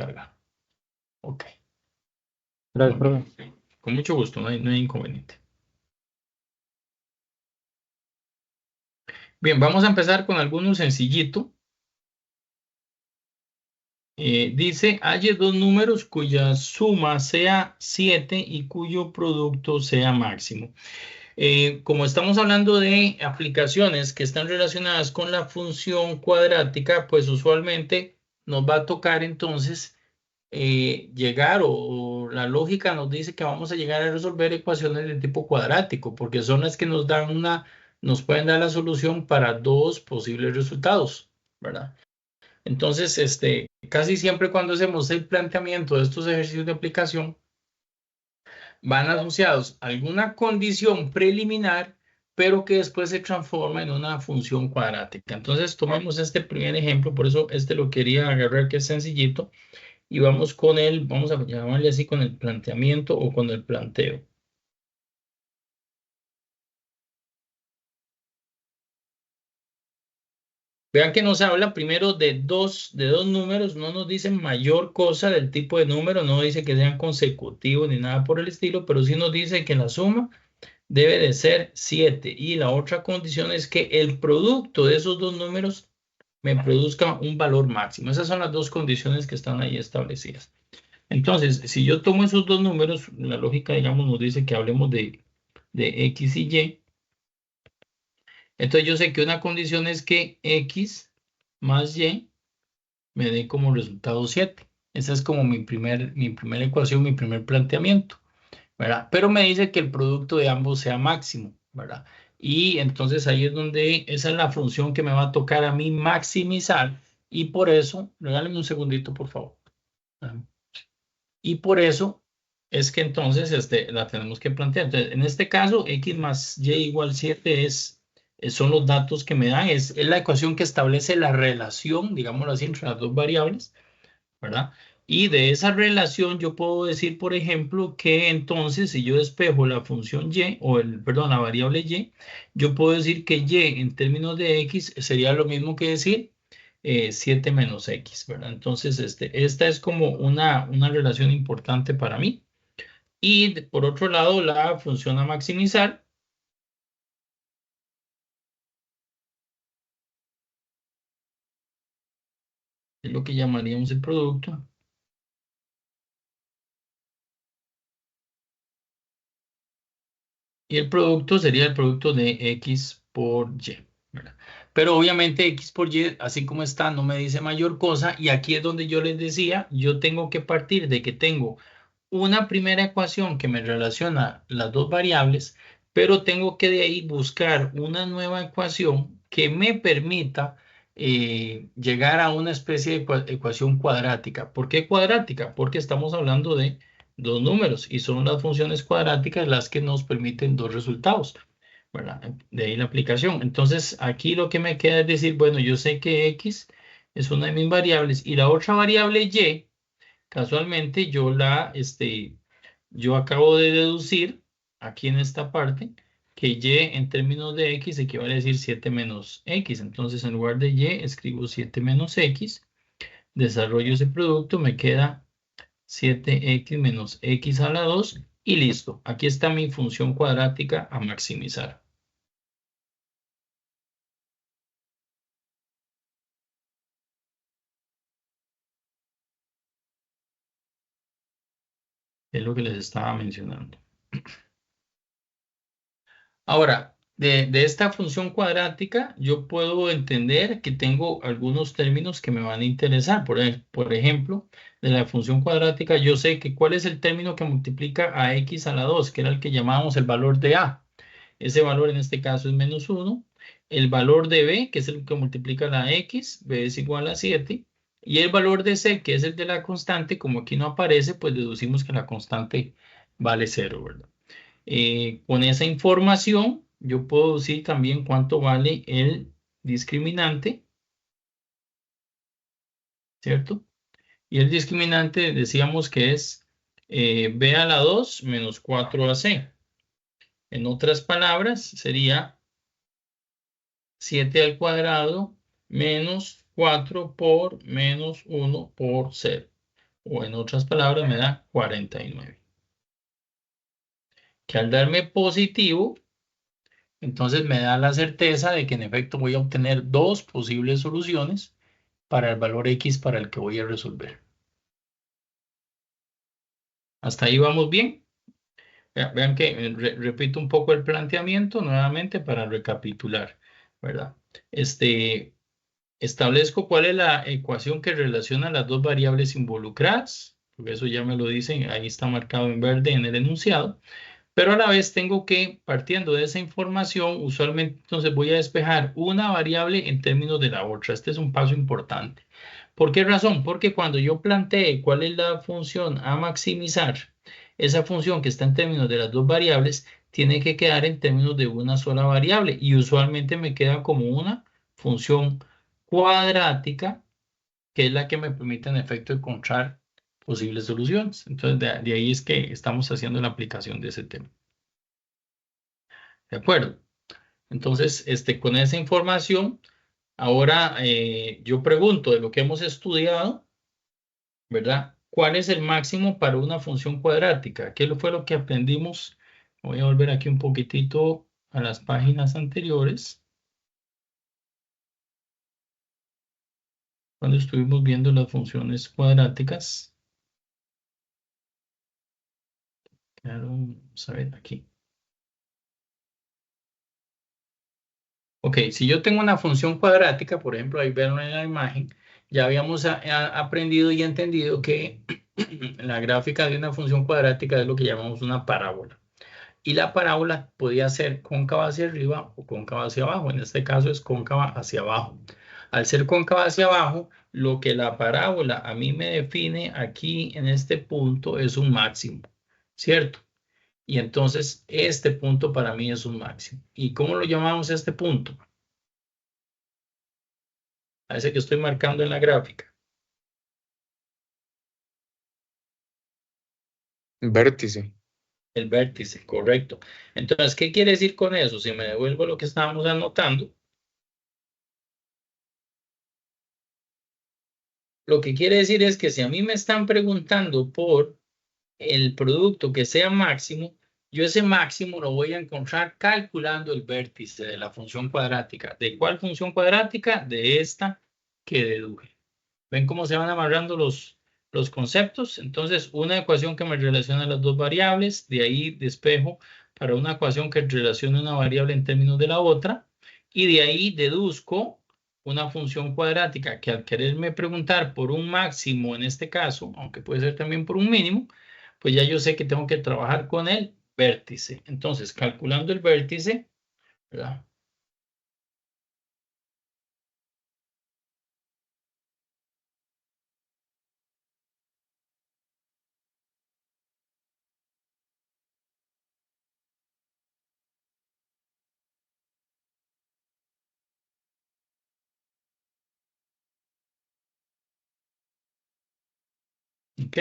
cargar. Ok. Gracias, Muy profe. bien. Con mucho gusto, no hay inconveniente. Bien, vamos a empezar con alguno sencillito. Dice, halle dos números cuya suma sea 7 y cuyo producto sea máximo. Como estamos hablando de aplicaciones que están relacionadas con la función cuadrática, pues usualmente nos va a tocar entonces llegar o la lógica nos dice que vamos a llegar a resolver ecuaciones de tipo cuadrático, porque son las que nos pueden dar la solución para dos posibles resultados, ¿verdad? Entonces, casi siempre cuando hacemos el planteamiento de estos ejercicios de aplicación, van asociados a alguna condición preliminar, pero que después se transforma en una función cuadrática. Entonces, tomemos este primer ejemplo, por eso lo quería agarrar, que es sencillito, y vamos con vamos a llamarle así, con el planteamiento o con el planteo. Vean que nos habla primero de dos números, no nos dice mayor cosa del tipo de número, no dice que sean consecutivos ni nada por el estilo, pero sí nos dice que la suma debe de ser 7. Y la otra condición es que el producto de esos dos números me produzca un valor máximo. Esas son las dos condiciones que están ahí establecidas. Entonces, si yo tomo esos dos números, la lógica, digamos, nos dice que hablemos de X y Y. Entonces yo sé que una condición es que X más Y me dé como resultado 7. Esa es como mi primera ecuación, mi primer planteamiento, ¿verdad? Pero me dice que el producto de ambos sea máximo, ¿verdad? Y entonces ahí es donde esa es la función que me va a tocar a mí maximizar. Y por eso, regálame un segundito, por favor. Y por eso es que entonces la tenemos que plantear. Entonces, en este caso, X más Y igual 7 son los datos que me dan, es la ecuación que establece la relación, digámoslo así, entre las dos variables, ¿verdad? Y de esa relación yo puedo decir, por ejemplo, que entonces si yo despejo la función Y, perdón, la variable Y, yo puedo decir que Y en términos de X sería lo mismo que decir 7 menos X, ¿verdad? Entonces, esta es como una relación importante para mí. Y por otro lado, la función a maximizar es lo que llamaríamos el producto. Y el producto sería el producto de X por Y, ¿verdad? Pero obviamente X por Y, así como está, no me dice mayor cosa. Y aquí es donde yo les decía, yo tengo que partir de que tengo una primera ecuación que me relaciona las dos variables, pero tengo que de ahí buscar una nueva ecuación que me permita llegar a una especie de ecuación cuadrática. ¿Por qué cuadrática? Porque estamos hablando de dos números y son las funciones cuadráticas las que nos permiten dos resultados, ¿verdad? De ahí la aplicación. Entonces, aquí lo que me queda es decir, bueno, yo sé que X es una de mis variables y la otra variable Y, casualmente yo acabo de deducir aquí en esta parte que Y en términos de X equivale a decir 7 menos X. Entonces, en lugar de Y, escribo 7 menos X, desarrollo ese producto, me queda 7x menos x a la 2 y listo. Aquí está mi función cuadrática a maximizar. Es lo que les estaba mencionando. Ahora, de esta función cuadrática, yo puedo entender que tengo algunos términos que me van a interesar. Por ejemplo, de la función cuadrática, yo sé que cuál es el término que multiplica a x a la 2, que era el que llamábamos el valor de a. Ese valor en este caso es -1. El valor de b, que es el que multiplica la x, b es igual a 7. Y el valor de c, que es el de la constante, como aquí no aparece, pues deducimos que la constante vale 0, ¿verdad? Con esa información, yo puedo decir también cuánto vale el discriminante, ¿cierto? Y el discriminante decíamos que es b a la 2 menos 4ac. En otras palabras, sería 7 al cuadrado menos 4 por menos 1 por 0. o en otras palabras me da 49. Que al darme positivo, entonces me da la certeza de que en efecto voy a obtener dos posibles soluciones para el valor X para el que voy a resolver. ¿Hasta ahí vamos bien? Vean que repito un poco el planteamiento nuevamente para recapitular, ¿verdad? Establezco cuál es la ecuación que relaciona las dos variables involucradas, porque eso ya me lo dicen, ahí está marcado en verde en el enunciado, pero a la vez tengo que, partiendo de esa información, usualmente entonces voy a despejar una variable en términos de la otra. Este es un paso importante. ¿Por qué razón? Porque cuando yo plantee cuál es la función a maximizar, esa función que está en términos de las dos variables, tiene que quedar en términos de una sola variable y usualmente me queda como una función cuadrática, que es la que me permite en efecto encontrar posibles soluciones. Entonces, de ahí es que estamos haciendo la aplicación de ese tema. ¿De acuerdo? Entonces, con esa información, ahora yo pregunto de lo que hemos estudiado, ¿verdad? ¿Cuál es el máximo para una función cuadrática? ¿Qué fue lo que aprendimos? Voy a volver aquí un poquitito a las páginas anteriores, cuando estuvimos viendo las funciones cuadráticas. Claro, vamos a ver aquí. Ok, si yo tengo una función cuadrática, por ejemplo, ahí ven en la imagen, ya habíamos aprendido y entendido que la gráfica de una función cuadrática es lo que llamamos una parábola. Y la parábola podía ser cóncava hacia arriba o cóncava hacia abajo. En este caso es cóncava hacia abajo. Al ser cóncava hacia abajo, lo que la parábola a mí me define aquí en este punto es un máximo, ¿cierto? Y entonces este punto para mí es un máximo. ¿Y cómo lo llamamos este punto? A ese que estoy marcando en la gráfica. Vértice. El vértice, correcto. Entonces, ¿qué quiere decir con eso? Si me devuelvo lo que estábamos anotando, lo que quiere decir es que si a mí me están preguntando por el producto que sea máximo, yo ese máximo lo voy a encontrar calculando el vértice de la función cuadrática. ¿De cuál función cuadrática? De esta que deduje. ¿Ven cómo se van amarrando los conceptos? Entonces, una ecuación que me relaciona las dos variables, de ahí despejo para una ecuación que relaciona una variable en términos de la otra, y de ahí deduzco una función cuadrática que al quererme preguntar por un máximo en este caso, aunque puede ser también por un mínimo, pues ya yo sé que tengo que trabajar con el vértice. Entonces, calculando el vértice, ¿verdad? ¿Ok?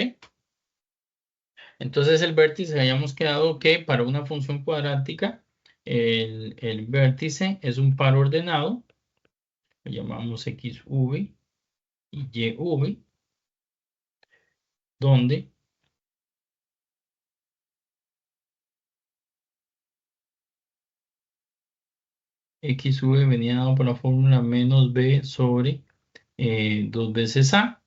Entonces el vértice habíamos quedado que para una función cuadrática el vértice es un par ordenado, lo llamamos XV y YV, donde XV venía dado por la fórmula menos B sobre 2 veces A,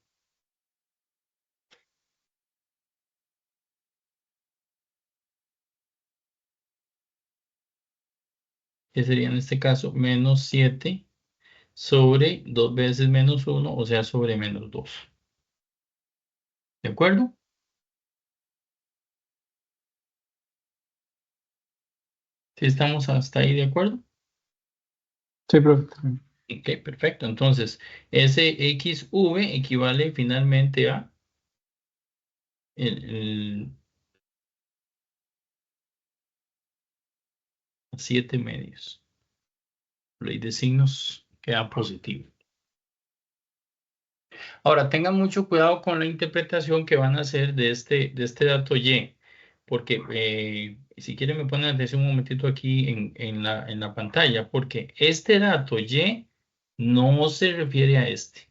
que sería en este caso menos 7 sobre 2 veces menos 1, o sea, sobre menos 2. ¿De acuerdo? ¿Sí estamos hasta ahí de acuerdo? Sí, profe. Ok, perfecto. Entonces, ese XV equivale finalmente a el 7 medios. Ley de signos queda positivo. Ahora, tengan mucho cuidado con la interpretación que van a hacer de este dato Y, porque si quieren me ponen atención un momentito aquí en la pantalla, porque este dato Y no se refiere a este.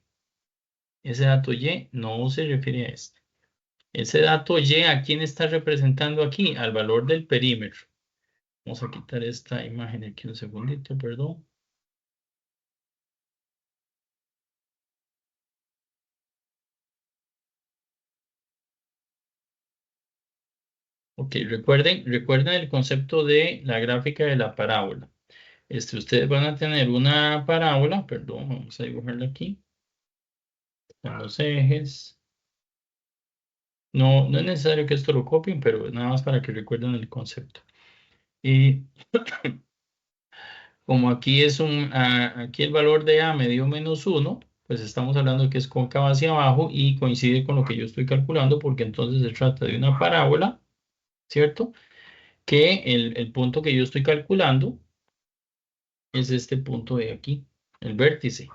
Ese dato Y no se refiere a este. Ese dato Y, ¿a quién está representando aquí? Al valor del perímetro. Vamos a quitar esta imagen aquí un segundito, perdón. Ok, recuerden el concepto de la gráfica de la parábola. Ustedes van a tener una parábola, perdón, vamos a dibujarla aquí, con los ejes. No, no es necesario que esto lo copien, pero nada más para que recuerden el concepto. Y como aquí aquí el valor de A me dio -1, pues estamos hablando que es cóncava hacia abajo y coincide con lo que yo estoy calculando, porque entonces se trata de una parábola, ¿cierto? Que el punto que yo estoy calculando es este punto de aquí, el vértice.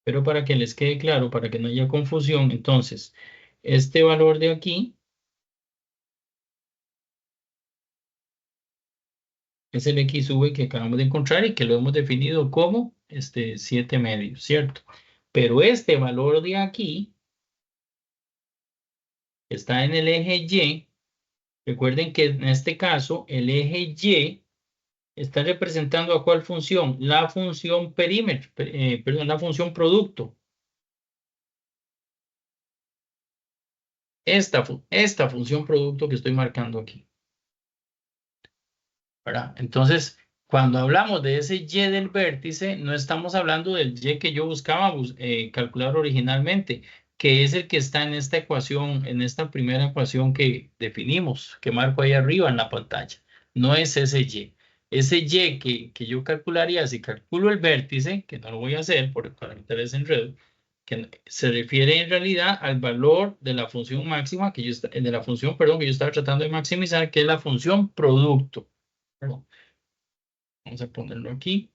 Pero para que les quede claro, para que no haya confusión, entonces, este valor de aquí es el XV que acabamos de encontrar y que lo hemos definido como 7 medios, ¿cierto? Pero este valor de aquí está en el eje Y. Recuerden que en este caso el eje Y está representando a cuál función, la función perímetro, perdón, la función producto. Esta función producto que estoy marcando aquí, ¿verdad? Entonces, cuando hablamos de ese Y del vértice, no estamos hablando del Y que yo buscaba calcular originalmente, que es el que está en esta ecuación, en esta primera ecuación que definimos, que marco ahí arriba en la pantalla. No es ese Y. Ese Y que yo calcularía si calculo el vértice, que no lo voy a hacer para evitar ese enredo, que se refiere en realidad al valor de la función máxima de la función, perdón, que yo estaba tratando de maximizar, que es la función producto. Perdón. Vamos a ponerlo aquí.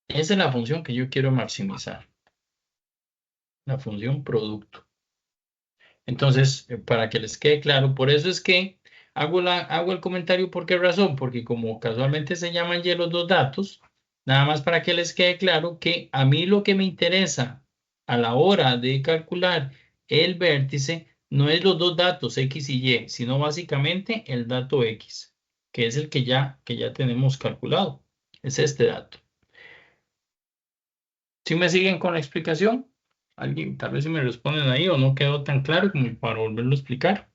Esa es la función que yo quiero maximizar, la función producto. Entonces, para que les quede claro, por eso es que hago el comentario. ¿Por qué razón? Porque como casualmente se llaman Y los dos datos, nada más para que les quede claro que a mí lo que me interesa a la hora de calcular el vértice no es los dos datos X y Y, sino básicamente el dato X, que es el que ya tenemos calculado. Es este dato. ¿Sí me siguen con la explicación? Alguien, tal vez si me responden ahí o no quedó tan claro como para volverlo a explicar.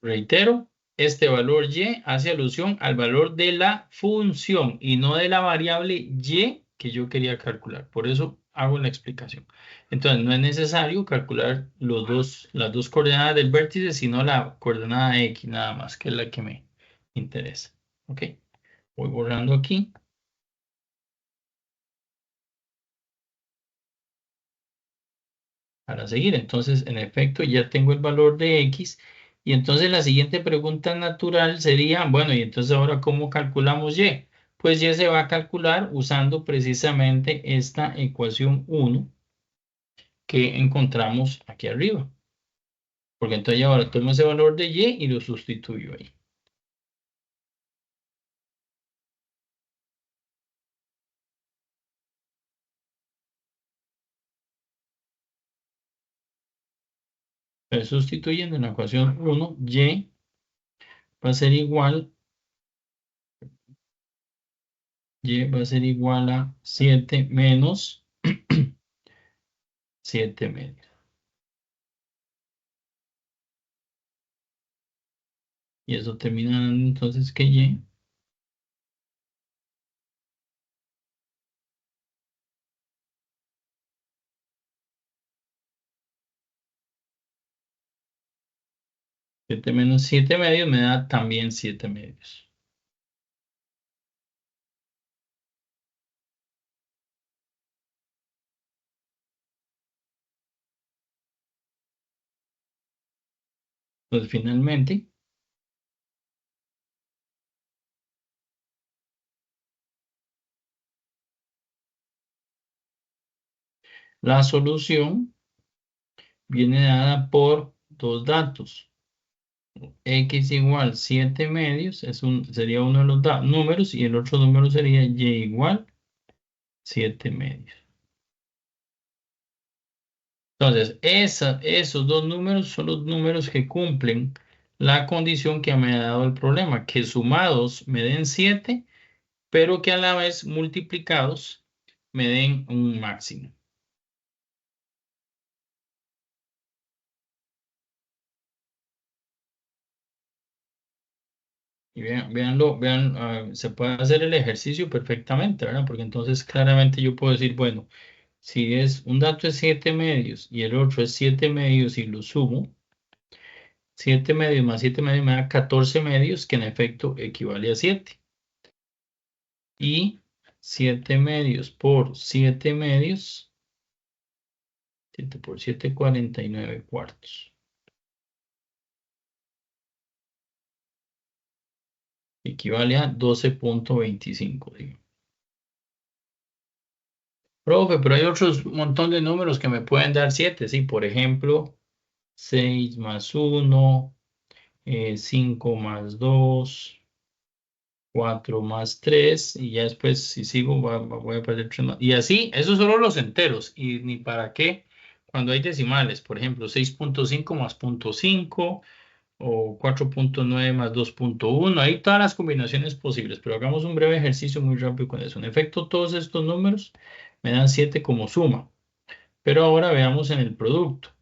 Reitero, este valor Y hace alusión al valor de la función y no de la variable Y que yo quería calcular. Por eso hago la explicación. Entonces, no es necesario calcular las dos coordenadas del vértice, sino la coordenada X nada más, que es la que me interesa. ¿Ok? Voy borrando aquí. Para seguir. Entonces, en efecto, ya tengo el valor de X. Y entonces la siguiente pregunta natural sería, bueno, y entonces ahora, ¿cómo calculamos Y? Pues Y se va a calcular usando precisamente esta ecuación 1 que encontramos aquí arriba. Porque entonces ahora tomo ese valor de Y lo sustituyo ahí. Entonces, sustituyendo en la ecuación 1, Y va a ser igual, Y va a ser igual a 7 menos 7 medios. Y eso termina dando entonces que Y. Siete menos 7 medios me da también 7 medios. Entonces, finalmente, La solución viene dada por dos datos. X igual 7 medios sería uno de los números y el otro número sería Y igual 7 medios. Entonces, esos dos números son los números que cumplen la condición que me ha dado el problema, que sumados me den 7, pero que a la vez multiplicados me den un máximo. Y vean, se puede hacer el ejercicio perfectamente, ¿verdad? Porque entonces claramente yo puedo decir, bueno, si un dato es 7 medios y el otro es 7 medios y lo sumo, 7 medios más 7 medios me da 14 medios, que en efecto equivale a 7. Y 7 medios por 7 medios, 7 por 7, 49 cuartos. Equivale a 12.25, digo. Profe, pero hay otros montón de números que me pueden dar 7, ¿sí? Por ejemplo, 6 más 1, 5 más 2, 4 más 3, y ya después, si sigo, voy a perder 3 más. Y así, esos son solo los enteros, y ni para qué cuando hay decimales. Por ejemplo, 6.5 más 0.5, o 4.9 más 2.1, hay todas las combinaciones posibles, pero hagamos un breve ejercicio muy rápido con eso. En efecto, todos estos números me dan 7 como suma, pero ahora veamos en el producto.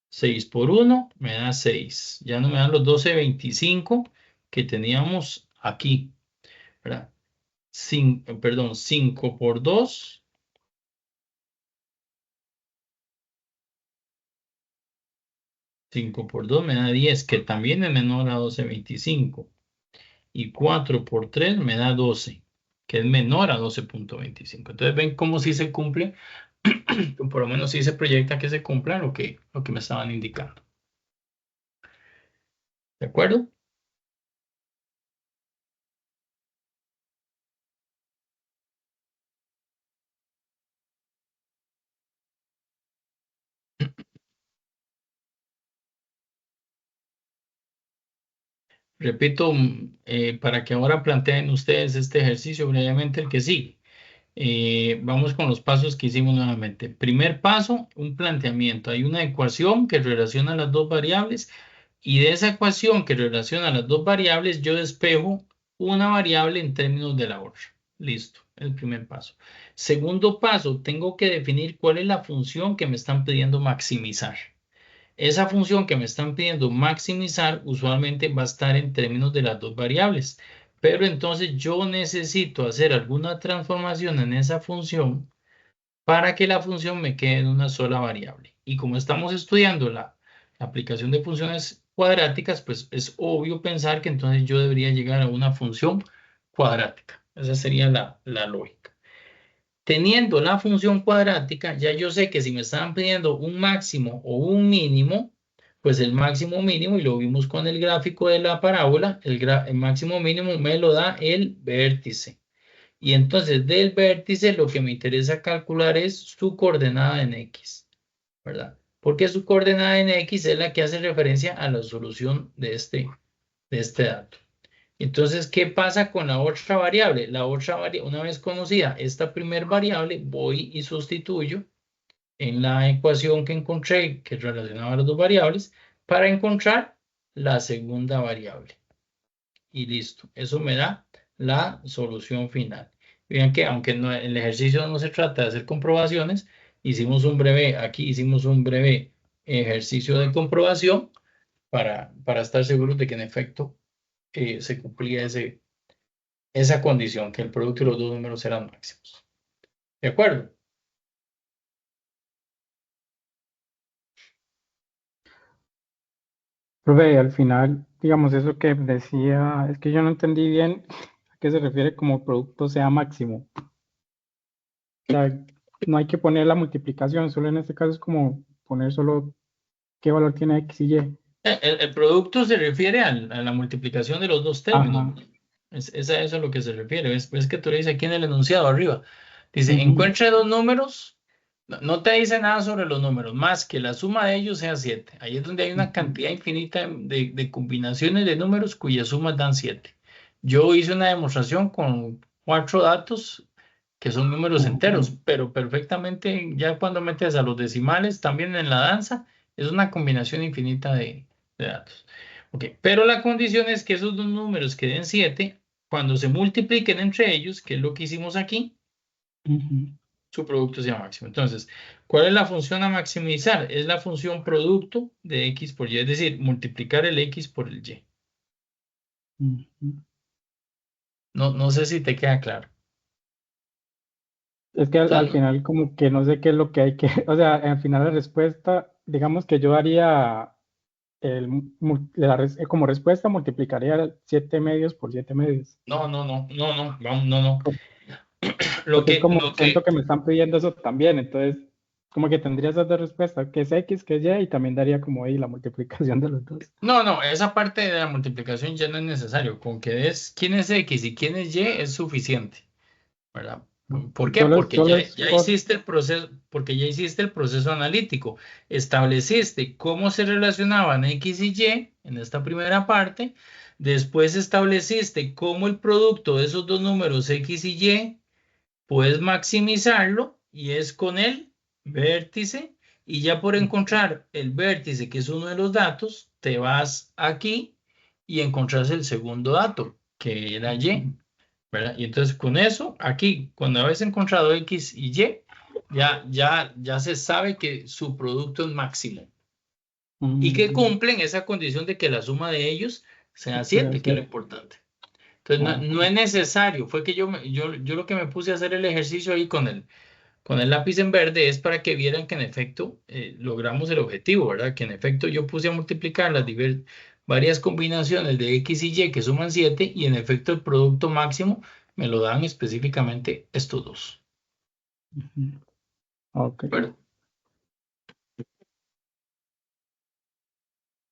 6 por 1 me da 6, ya no me dan los 12.25 que teníamos aquí, ¿verdad? 5 por 2, 5 por 2 me da 10, que también es menor a 12.25. Y 4 por 3 me da 12, que es menor a 12.25. Entonces ven cómo sí se cumple, por lo menos sí se proyecta que se cumpla lo que me estaban indicando. ¿De acuerdo? Repito, para que ahora planteen ustedes este ejercicio brevemente, el que sí. Vamos con los pasos que hicimos nuevamente. Primer paso, un planteamiento. Hay una ecuación que relaciona las dos variables y de esa ecuación que relaciona las dos variables yo despejo una variable en términos de la otra. Listo, el primer paso. Segundo paso, tengo que definir cuál es la función que me están pidiendo maximizar. Esa función que me están pidiendo maximizar usualmente va a estar en términos de las dos variables, pero entonces yo necesito hacer alguna transformación en esa función para que la función me quede en una sola variable. Y como estamos estudiando la aplicación de funciones cuadráticas, pues es obvio pensar que entonces yo debería llegar a una función cuadrática. Esa sería la lógica. Teniendo la función cuadrática, ya yo sé que si me estaban pidiendo un máximo o un mínimo, pues el máximo mínimo, y lo vimos con el gráfico de la parábola, el máximo mínimo me lo da el vértice. Y entonces del vértice lo que me interesa calcular es su coordenada en X, ¿verdad? Porque su coordenada en X es la que hace referencia a la solución de este dato. Entonces, ¿qué pasa con la otra variable? La otra variable, una vez conocida esta primera variable, voy y sustituyo en la ecuación que encontré, que relacionaba las dos variables, para encontrar la segunda variable. Y listo, eso me da la solución final. Vean que aunque el ejercicio no se trata de hacer comprobaciones, aquí hicimos un breve ejercicio de comprobación para estar seguros de que en efecto se cumplía esa condición, que el producto y los dos números eran máximos. ¿De acuerdo? Profe, al final, digamos, eso que decía, es que yo no entendí bien a qué se refiere como producto sea máximo. O sea, no hay que poner la multiplicación, solo en este caso es como poner solo qué valor tiene X y Y. El producto se refiere a la multiplicación de los dos términos. Ajá. Eso es a lo que se refiere. Es que tú le dices aquí en el enunciado arriba. Dice, Ujú. encuentre dos números. No te dice nada sobre los números, más que la suma de ellos sea 7. Ahí es donde hay una cantidad infinita de combinaciones de números cuyas sumas dan 7. Yo hice una demostración con 4 datos que son números enteros, pero perfectamente ya cuando metes a los decimales también en la danza, es una combinación infinita de datos. Ok, pero la condición es que esos dos números que den 7, cuando se multipliquen entre ellos, que es lo que hicimos aquí, su producto sea máximo. Entonces, ¿cuál es la función a maximizar? Es la función producto de x por y, es decir, multiplicar el x por el y. No sé si te queda claro. Es que O sea, al final como que no sé qué es lo que hay que, o sea, al final la respuesta, digamos que yo haría como respuesta multiplicaría 7 medios por 7 medios. vamos, no. Lo Porque es que, como, lo siento que, que me están pidiendo eso también, entonces como que tendría esas dos respuestas, que es X, que es Y, y también daría como ahí la multiplicación de los dos. no, esa parte de la multiplicación ya no es necesario. Con que es quién es x y quién es y es suficiente, ¿verdad? ¿Por qué? Porque Solo es ya hiciste el proceso, porque ya hiciste el proceso analítico. Estableciste cómo se relacionaban X y Y en esta primera parte. Después estableciste cómo el producto de esos dos números X y Y puedes maximizarlo y es con el vértice. Y ya por encontrar el vértice, que es uno de los datos, te vas aquí y encontrás el segundo dato, que era Y. ¿Verdad? Y entonces con eso, aquí, cuando habéis encontrado X y Y, ya se sabe que su producto es máximo y que cumplen esa condición de que la suma de ellos sea será 7, que es lo cierto. importante. Entonces Ah, no ok. es necesario, fue que yo lo que me puse a hacer el ejercicio ahí con el lápiz en verde es para que vieran que en efecto logramos el objetivo, ¿verdad? Que en efecto yo puse a multiplicar varias combinaciones de X y Y que suman 7 y en efecto el producto máximo me lo dan específicamente estos dos. Ujú. Ok. ¿De acuerdo?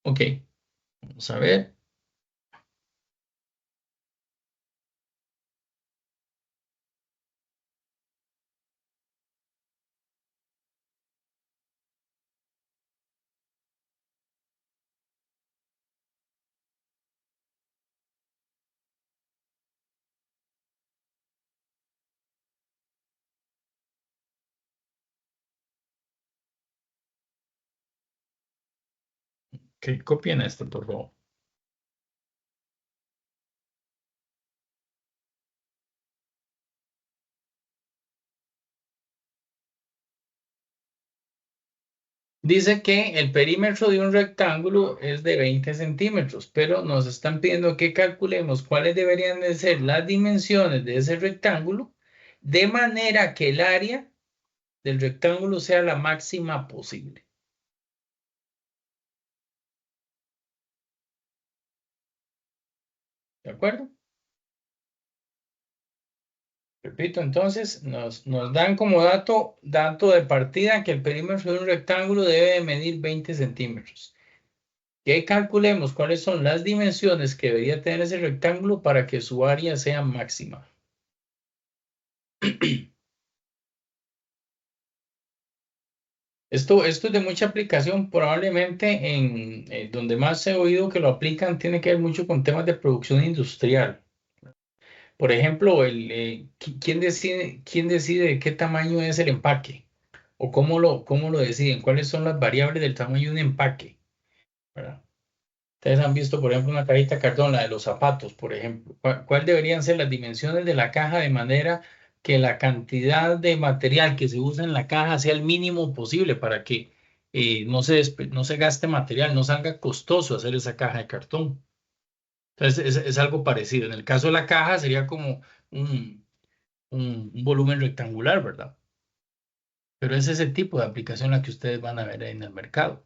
Ok, vamos a ver. Que copien esto, por favor. Dice que el perímetro de un rectángulo es de 20 centímetros, pero nos están pidiendo que calculemos cuáles deberían de ser las dimensiones de ese rectángulo, de manera que el área del rectángulo sea la máxima posible. ¿De acuerdo? Repito, entonces nos dan como dato de partida que el perímetro de un rectángulo debe de medir 20 centímetros. Que calculemos cuáles son las dimensiones que debería tener ese rectángulo para que su área sea máxima. Esto es de mucha aplicación, probablemente en donde más he oído que lo aplican tiene que ver mucho con temas de producción industrial. Por ejemplo, ¿quién decide de qué tamaño es el empaque? ¿O cómo lo deciden? ¿Cuáles son las variables del tamaño de un empaque? ¿Verdad? Ustedes han visto, por ejemplo, una cajita de cartón, la de los zapatos, por ejemplo. ¿Cuál deberían ser las dimensiones de la caja de manera que la cantidad de material que se usa en la caja sea el mínimo posible para que no se gaste material, no salga costoso hacer esa caja de cartón? Entonces, es algo parecido. En el caso de la caja sería como un, un volumen rectangular, ¿verdad? Pero es ese tipo de aplicación la que ustedes van a ver en el mercado.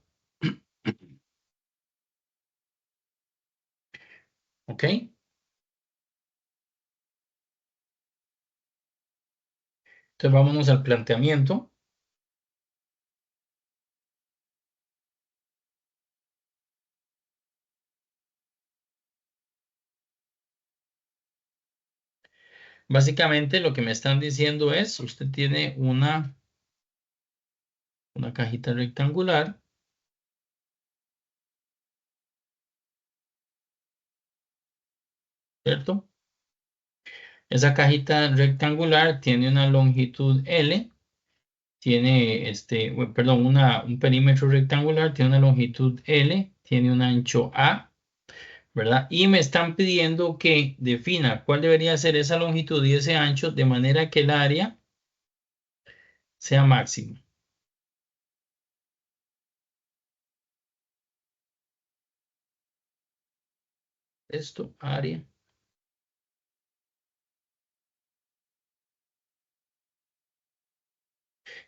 ¿Ok? Entonces, vámonos al planteamiento. Básicamente lo que me están diciendo es, usted tiene una cajita rectangular. ¿Cierto? Esa cajita rectangular tiene una longitud L, tiene perdón, un perímetro rectangular, tiene una longitud L, tiene un ancho A, ¿verdad? Y me están pidiendo que defina cuál debería ser esa longitud y ese ancho de manera que el área sea máximo. Esto, área.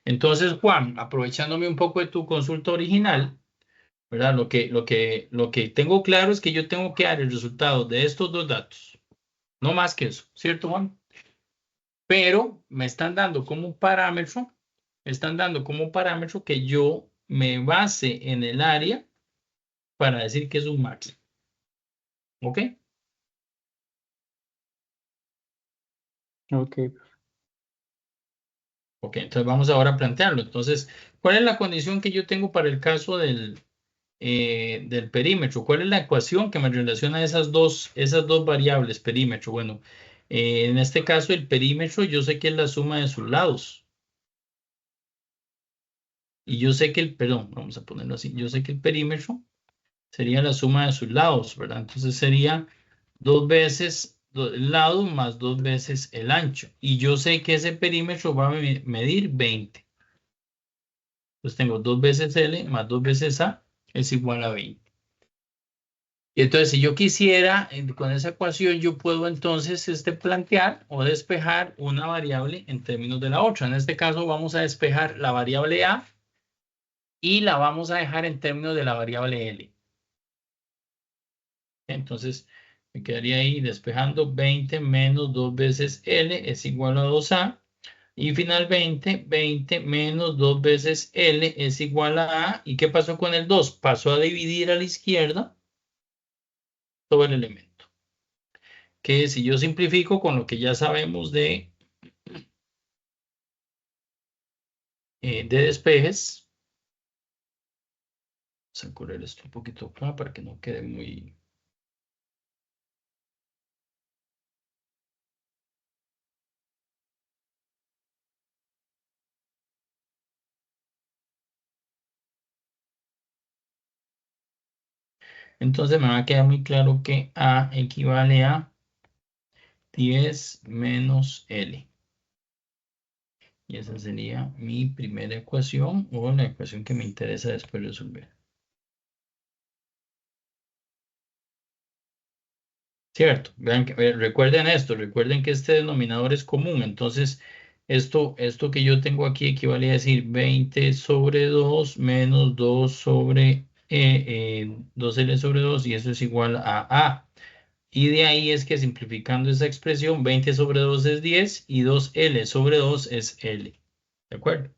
Entonces, Juan, aprovechándome un poco de tu consulta original, ¿verdad? Lo que tengo claro es que yo tengo que dar el resultado de estos dos datos. No más que eso, ¿cierto, Juan? Pero me están dando como un parámetro que yo me base en el área para decir que es un máximo. ¿Ok? Ok, Ok, entonces vamos ahora a plantearlo. Entonces, ¿cuál es la condición que yo tengo para el caso del perímetro? ¿Cuál es la ecuación que me relaciona esas dos variables, perímetro? Bueno, en este caso el perímetro yo sé que es la suma de sus lados. Y yo sé que perdón, vamos a ponerlo así, yo sé que el perímetro sería la suma de sus lados, ¿verdad? Entonces sería dos veces el lado más dos veces el ancho. Y yo sé que ese perímetro va a medir 20. Entonces tengo dos veces L más dos veces A es igual a 20. Y entonces si yo quisiera, con esa ecuación, yo puedo entonces plantear o despejar una variable en términos de la otra. En este caso vamos a despejar la variable A y la vamos a dejar en términos de la variable L. Entonces, me quedaría ahí despejando 20 menos 2 veces L es igual a 2A. Y finalmente, 20 menos 2 veces L es igual a A. ¿Y qué pasó con el 2? Pasó a dividir a la izquierda todo el elemento. Que si yo simplifico con lo que ya sabemos de despejes, vamos a correr esto un poquito acá para que no quede muy... Entonces me va a quedar muy claro que A equivale a 10 menos L. Y esa sería mi primera ecuación o la ecuación que me interesa después resolver. Cierto, vean recuerden esto, recuerden que este denominador es común, entonces esto que yo tengo aquí equivale a decir 20 sobre 2 menos 2 sobre 2L sobre 2 y eso es igual a A. Y de ahí es que simplificando esa expresión, 20 sobre 2 es 10 y 2L sobre 2 es L. ¿De acuerdo?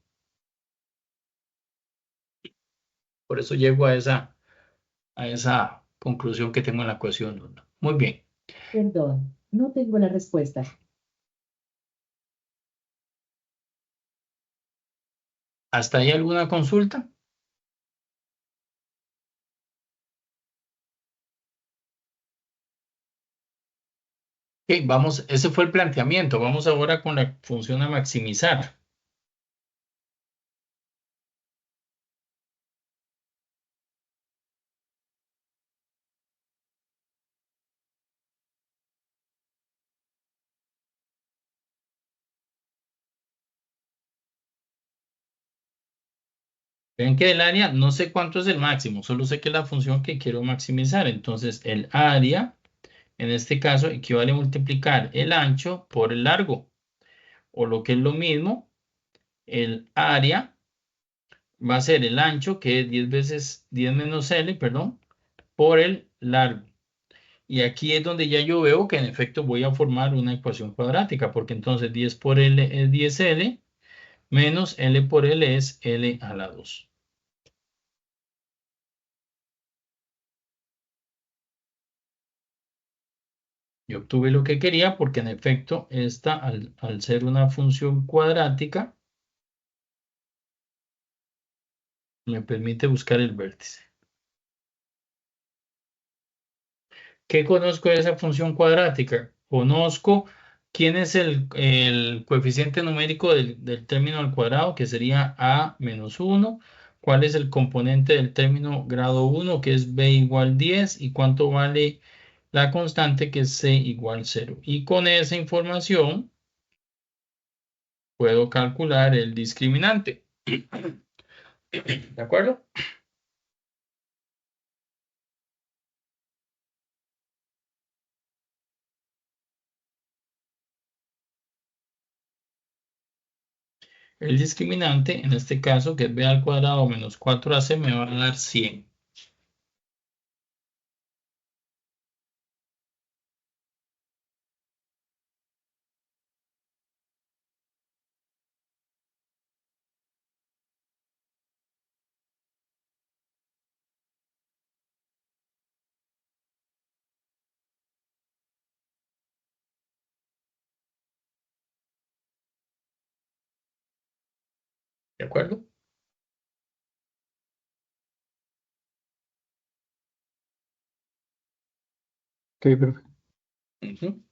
Por eso llego a esa conclusión que tengo en la ecuación 1. Muy bien. Perdón, no tengo la respuesta. ¿Hasta ahí alguna consulta? Ok, vamos, ese fue el planteamiento. Vamos ahora con la función a maximizar. Ven que el área, no sé cuánto es el máximo, solo sé que es la función que quiero maximizar. Entonces, el área, en este caso, equivale a multiplicar el ancho por el largo. O lo que es lo mismo, el área va a ser el ancho, que es 10 veces 10 menos L, perdón, por el largo. Y aquí es donde ya yo veo que en efecto voy a formar una ecuación cuadrática, porque entonces 10 por L es 10L, menos L por L es L a la 2. Yo obtuve lo que quería porque en efecto esta, al ser una función cuadrática, Me permite buscar el vértice. ¿Qué conozco de esa función cuadrática? Conozco quién es el coeficiente numérico del término al cuadrado, que sería a menos 1. ¿Cuál es el componente del término grado 1, que es b igual 10? ¿Y cuánto vale la constante, que es c igual 0? Y con esa información puedo calcular el discriminante. ¿De acuerdo? El discriminante, en este caso, que es b al cuadrado menos 4ac, me va a dar 100. ¿De acuerdo? Ok, perfecto. Ujú.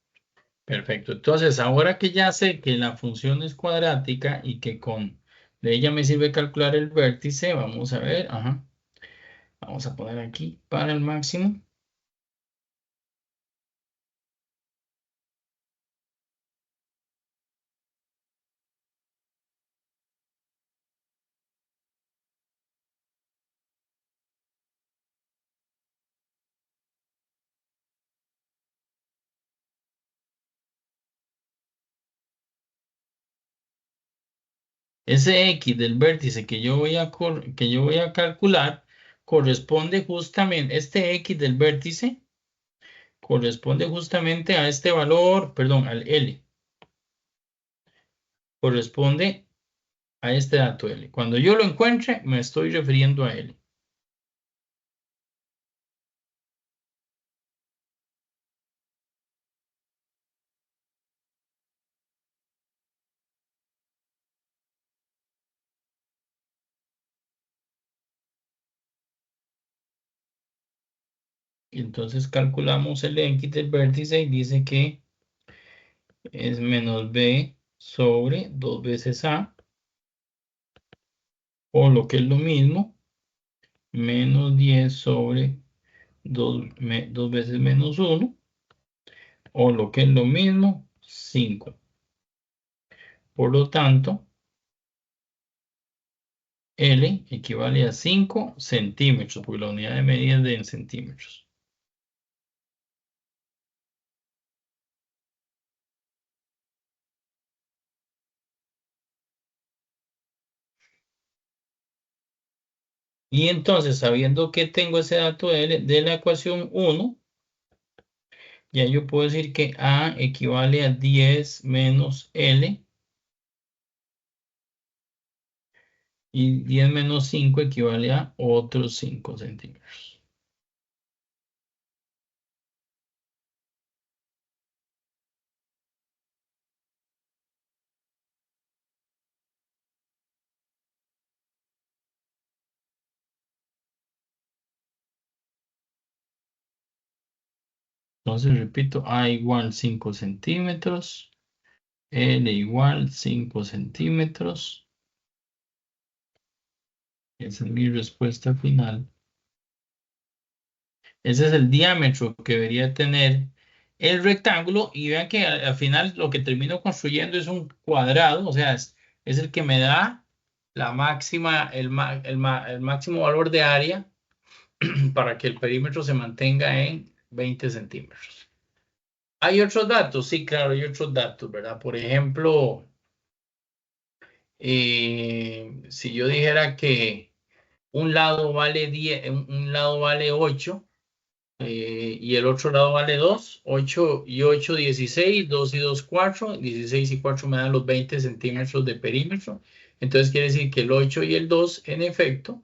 Perfecto. Entonces, ahora que ya sé que la función es cuadrática y que con de ella me sirve calcular el vértice, vamos a ver. Ajá. Vamos a poner aquí para el máximo. Ese x del vértice que yo voy a calcular corresponde justamente, este x del vértice corresponde justamente a este valor, perdón, al L. Corresponde a este dato L. Cuando yo lo encuentre, me estoy refiriendo a L. Y entonces calculamos el x del vértice y dice que es menos b sobre 2 veces a, o lo que es lo mismo, menos 10 sobre 2 veces menos 1, o lo que es lo mismo, 5. Por lo tanto, L equivale a 5 centímetros, porque la unidad de medida es de en centímetros. Y entonces, sabiendo que tengo ese dato L de la ecuación 1, ya yo puedo decir que A equivale a 10 menos L, y 10 menos 5 equivale a otros 5 centímetros. Entonces repito, A igual 5 centímetros, L igual 5 centímetros. Esa es mi respuesta final. Ese es el diámetro que debería tener el rectángulo, y vean que al final lo que termino construyendo es un cuadrado, o sea, es el que me da la máxima, el máximo valor de área para que el perímetro se mantenga en 20 centímetros. ¿Hay otros datos? Sí, claro, hay otros datos, ¿verdad? Por ejemplo, si yo dijera que un lado vale 10, un lado vale 8, y el otro lado vale 2, 8 y 8, 16, 2 y 2, 4, 16 y 4 me dan los 20 centímetros de perímetro. Entonces quiere decir que el 8 y el 2, en efecto,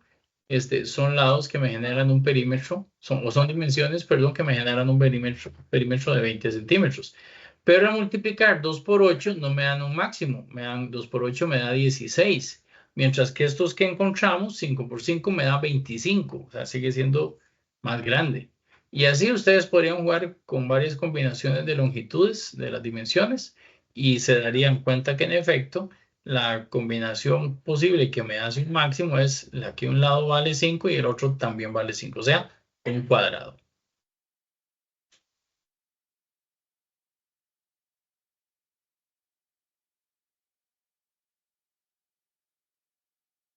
son lados que me generan un perímetro, son dimensiones, perdón, que me generan un perímetro de 20 centímetros. Pero al multiplicar 2 por 8 no me dan un máximo, 2 por 8 me da 16. mientras que estos que encontramos, 5 por 5 me da 25, o sea, sigue siendo más grande. Y así ustedes podrían jugar con varias combinaciones de longitudes de las dimensiones y se darían cuenta que en efecto la combinación posible que me hace un máximo es la que un lado vale 5 y el otro también vale 5, o sea, un cuadrado.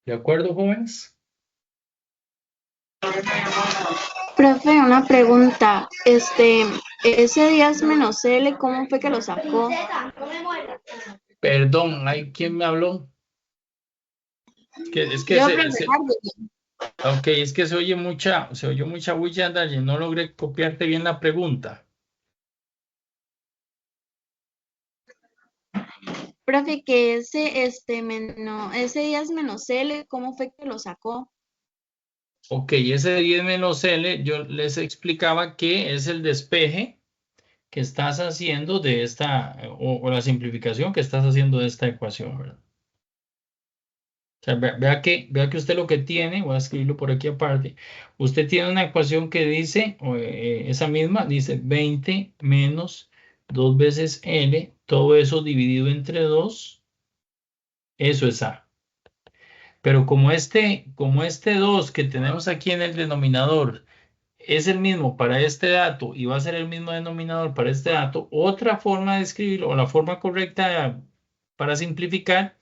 ¿De acuerdo, jóvenes? Profe, una pregunta. Ese 10 menos L, ¿cómo fue que lo sacó? Perdón, ¿hay quién me habló? Es que Yo, es que se oyó mucha bulla, Dalle, no logré copiarte bien la pregunta. profe, que ese 10 menos L, ¿cómo fue que lo sacó? Ok, ese 10 menos L, yo les explicaba que es el despeje que estás haciendo de esta, o la simplificación que estás haciendo de esta ecuación, ¿verdad? O sea, vea que usted lo que tiene, voy a escribirlo por aquí aparte, usted tiene una ecuación que dice, esa misma, dice 20 menos 2 veces L, todo eso dividido entre 2, eso es A. Pero como este 2 que tenemos aquí en el denominador es el mismo para este dato y va a ser el mismo denominador para este dato, otra forma de escribirlo, o la forma correcta para simplificar,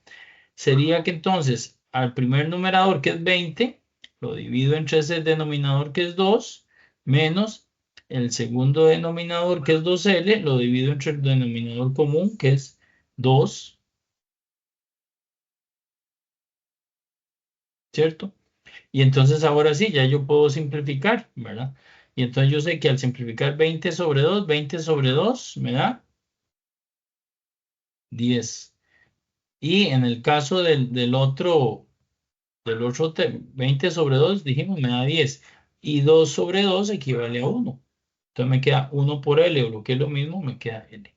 sería que entonces al primer numerador, que es 20, lo divido entre ese denominador que es 2, menos el segundo denominador que es 2L, lo divido entre el denominador común que es 2, ¿cierto? Y entonces ahora sí, ya yo puedo simplificar, ¿verdad? Y entonces yo sé que al simplificar 20 sobre 2, 20 sobre 2 me da 10. Y en el caso del otro 20 sobre 2, dijimos, me da 10. Y 2 sobre 2 equivale a 1. Entonces me queda 1 por L, o lo que es lo mismo, me queda L.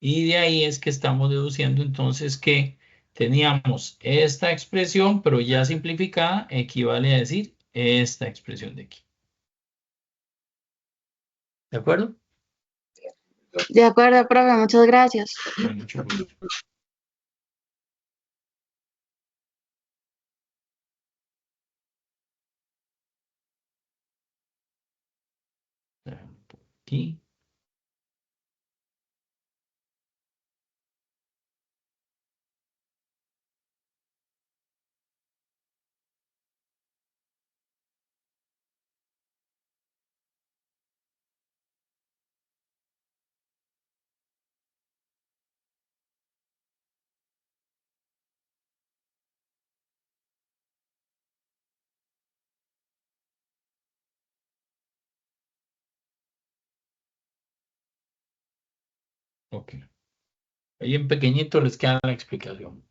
Y de ahí es que estamos deduciendo entonces que teníamos esta expresión, pero ya simplificada, equivale a decir esta expresión de aquí. ¿De acuerdo? De acuerdo, profe, muchas gracias. Con mucho gusto. Aquí. Ok. Ahí en pequeñito les queda la explicación.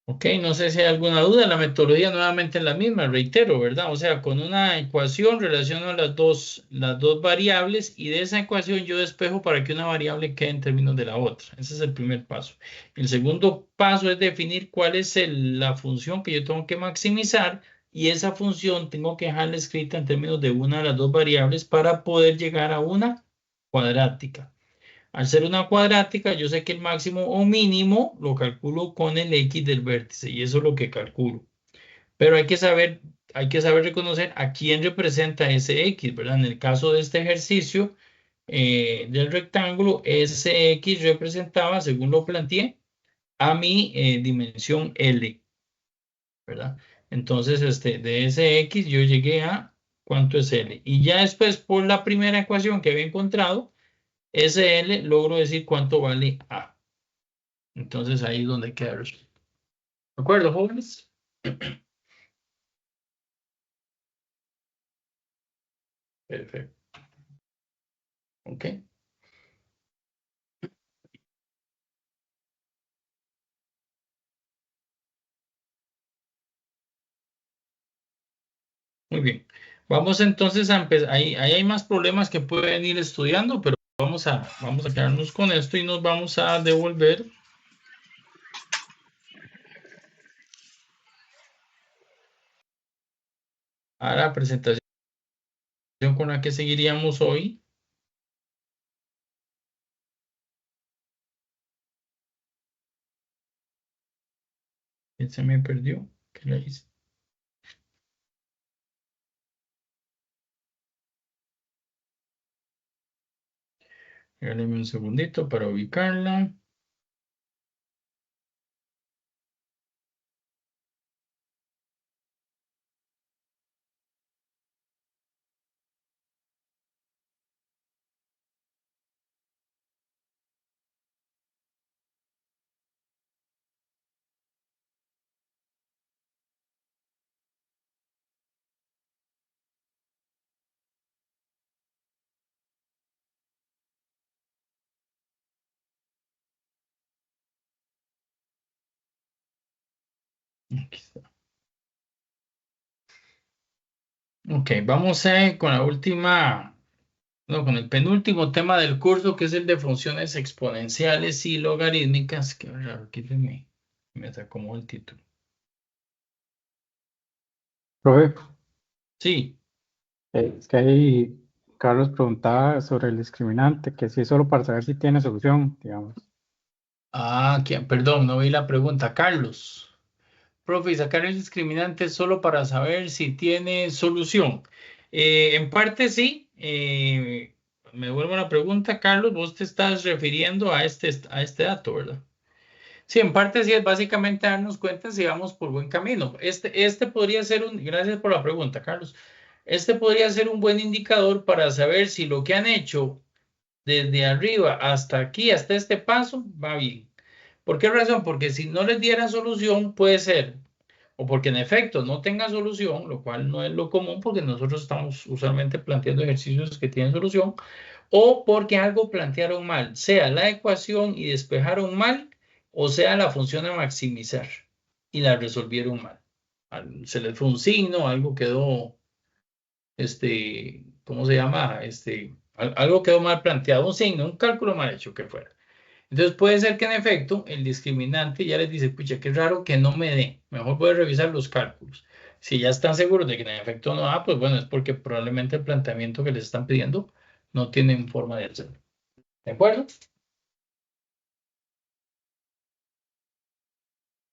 Ok, no sé si hay alguna duda. La metodología nuevamente es la misma, reitero, ¿verdad? O sea, con una ecuación relaciono las dos variables y de esa ecuación yo despejo para que una variable quede en términos de la otra. Ese es el primer paso. El segundo paso es definir cuál es la función que yo tengo que maximizar y esa función tengo que dejarla escrita en términos de una de las dos variables para poder llegar a una cuadrática. Al ser una cuadrática, yo sé que el máximo o mínimo lo calculo con el X del vértice y eso es lo que calculo. Pero hay que saber reconocer a quién representa ese X, ¿verdad? En el caso de este ejercicio del rectángulo, ese X representaba, según lo planteé, a mi dimensión L, ¿verdad? Entonces, de ese X yo llegué a cuánto es L. Y ya después, por la primera ecuación que había encontrado, SL logro decir cuánto vale A. Entonces ahí es donde queda el resultado. ¿De acuerdo, jóvenes? Perfecto. Ok. Muy bien. Vamos entonces a empezar. Ahí hay más problemas que pueden ir estudiando, pero vamos a quedarnos con esto y nos vamos a devolver a la presentación con la que seguiríamos hoy. Se me perdió. ¿Qué le hice? Regáleme un segundito para ubicarla. Aquí está. Ok, vamos con la última, no, con el penúltimo tema del curso, que es el de funciones exponenciales y logarítmicas. Qué raro, aquí me acomodó el título. Profe, Sí. es que ahí Carlos preguntaba sobre el discriminante, que sí es solo para saber si tiene solución, digamos. Perdón, no vi la pregunta. Carlos. Profe, sacar el discriminante solo para saber si tiene solución. En parte sí. Me vuelvo a la pregunta, Carlos, vos te estás refiriendo a este dato, ¿verdad? Sí, en parte sí es básicamente darnos cuenta si vamos por buen camino. Este podría ser gracias por la pregunta, Carlos. Este podría ser un buen indicador para saber si lo que han hecho desde arriba hasta aquí, hasta este paso, va bien. ¿Por qué razón? Porque si no les diera solución, puede ser o porque en efecto no tenga solución, lo cual no es lo común porque nosotros estamos usualmente planteando ejercicios que tienen solución, o porque algo plantearon mal, sea la ecuación y despejaron mal, o sea la función a maximizar y la resolvieron mal. Se les fue un signo, algo quedó, ¿cómo se llama? Algo quedó mal planteado, un signo, un cálculo mal hecho que fuera. Entonces puede ser que en efecto el discriminante ya les dice, pucha, qué raro que no me dé. Mejor voy a revisar los cálculos. Si ya están seguros de que en efecto no da, pues bueno, es porque probablemente el planteamiento que les están pidiendo no tienen forma de hacerlo. ¿De acuerdo?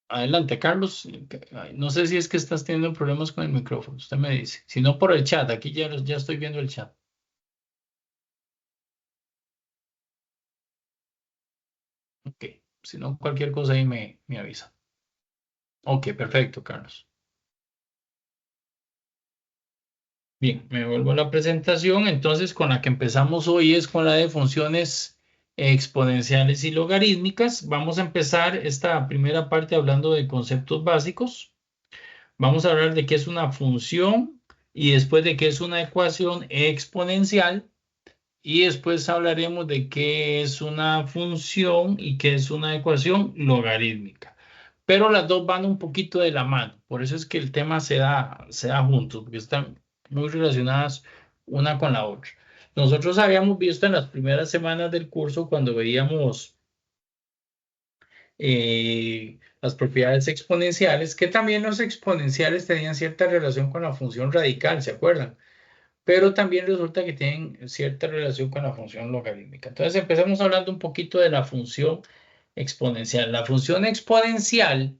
Adelante, Carlos. Ay, no sé si es que estás teniendo problemas con el micrófono. Usted me dice. Si no, por el chat. Aquí ya estoy viendo el chat. Ok. Si no, cualquier cosa ahí me avisa. Ok, perfecto, Carlos. Bien, me vuelvo a la presentación. Entonces, con la que empezamos hoy es con la de funciones exponenciales y logarítmicas. Vamos a empezar esta primera parte hablando de conceptos básicos. Vamos a hablar de qué es una función y después de qué es una ecuación exponencial y después hablaremos de qué es una función y qué es una ecuación logarítmica. Pero las dos van un poquito de la mano, por eso es que el tema se da juntos, porque están muy relacionadas una con la otra. Nosotros habíamos visto en las primeras semanas del curso, cuando veíamos las propiedades exponenciales, que también los exponenciales tenían cierta relación con la función radical, ¿se acuerdan? Pero también resulta que tienen cierta relación con la función logarítmica. Entonces empezamos hablando un poquito de la función exponencial. La función exponencial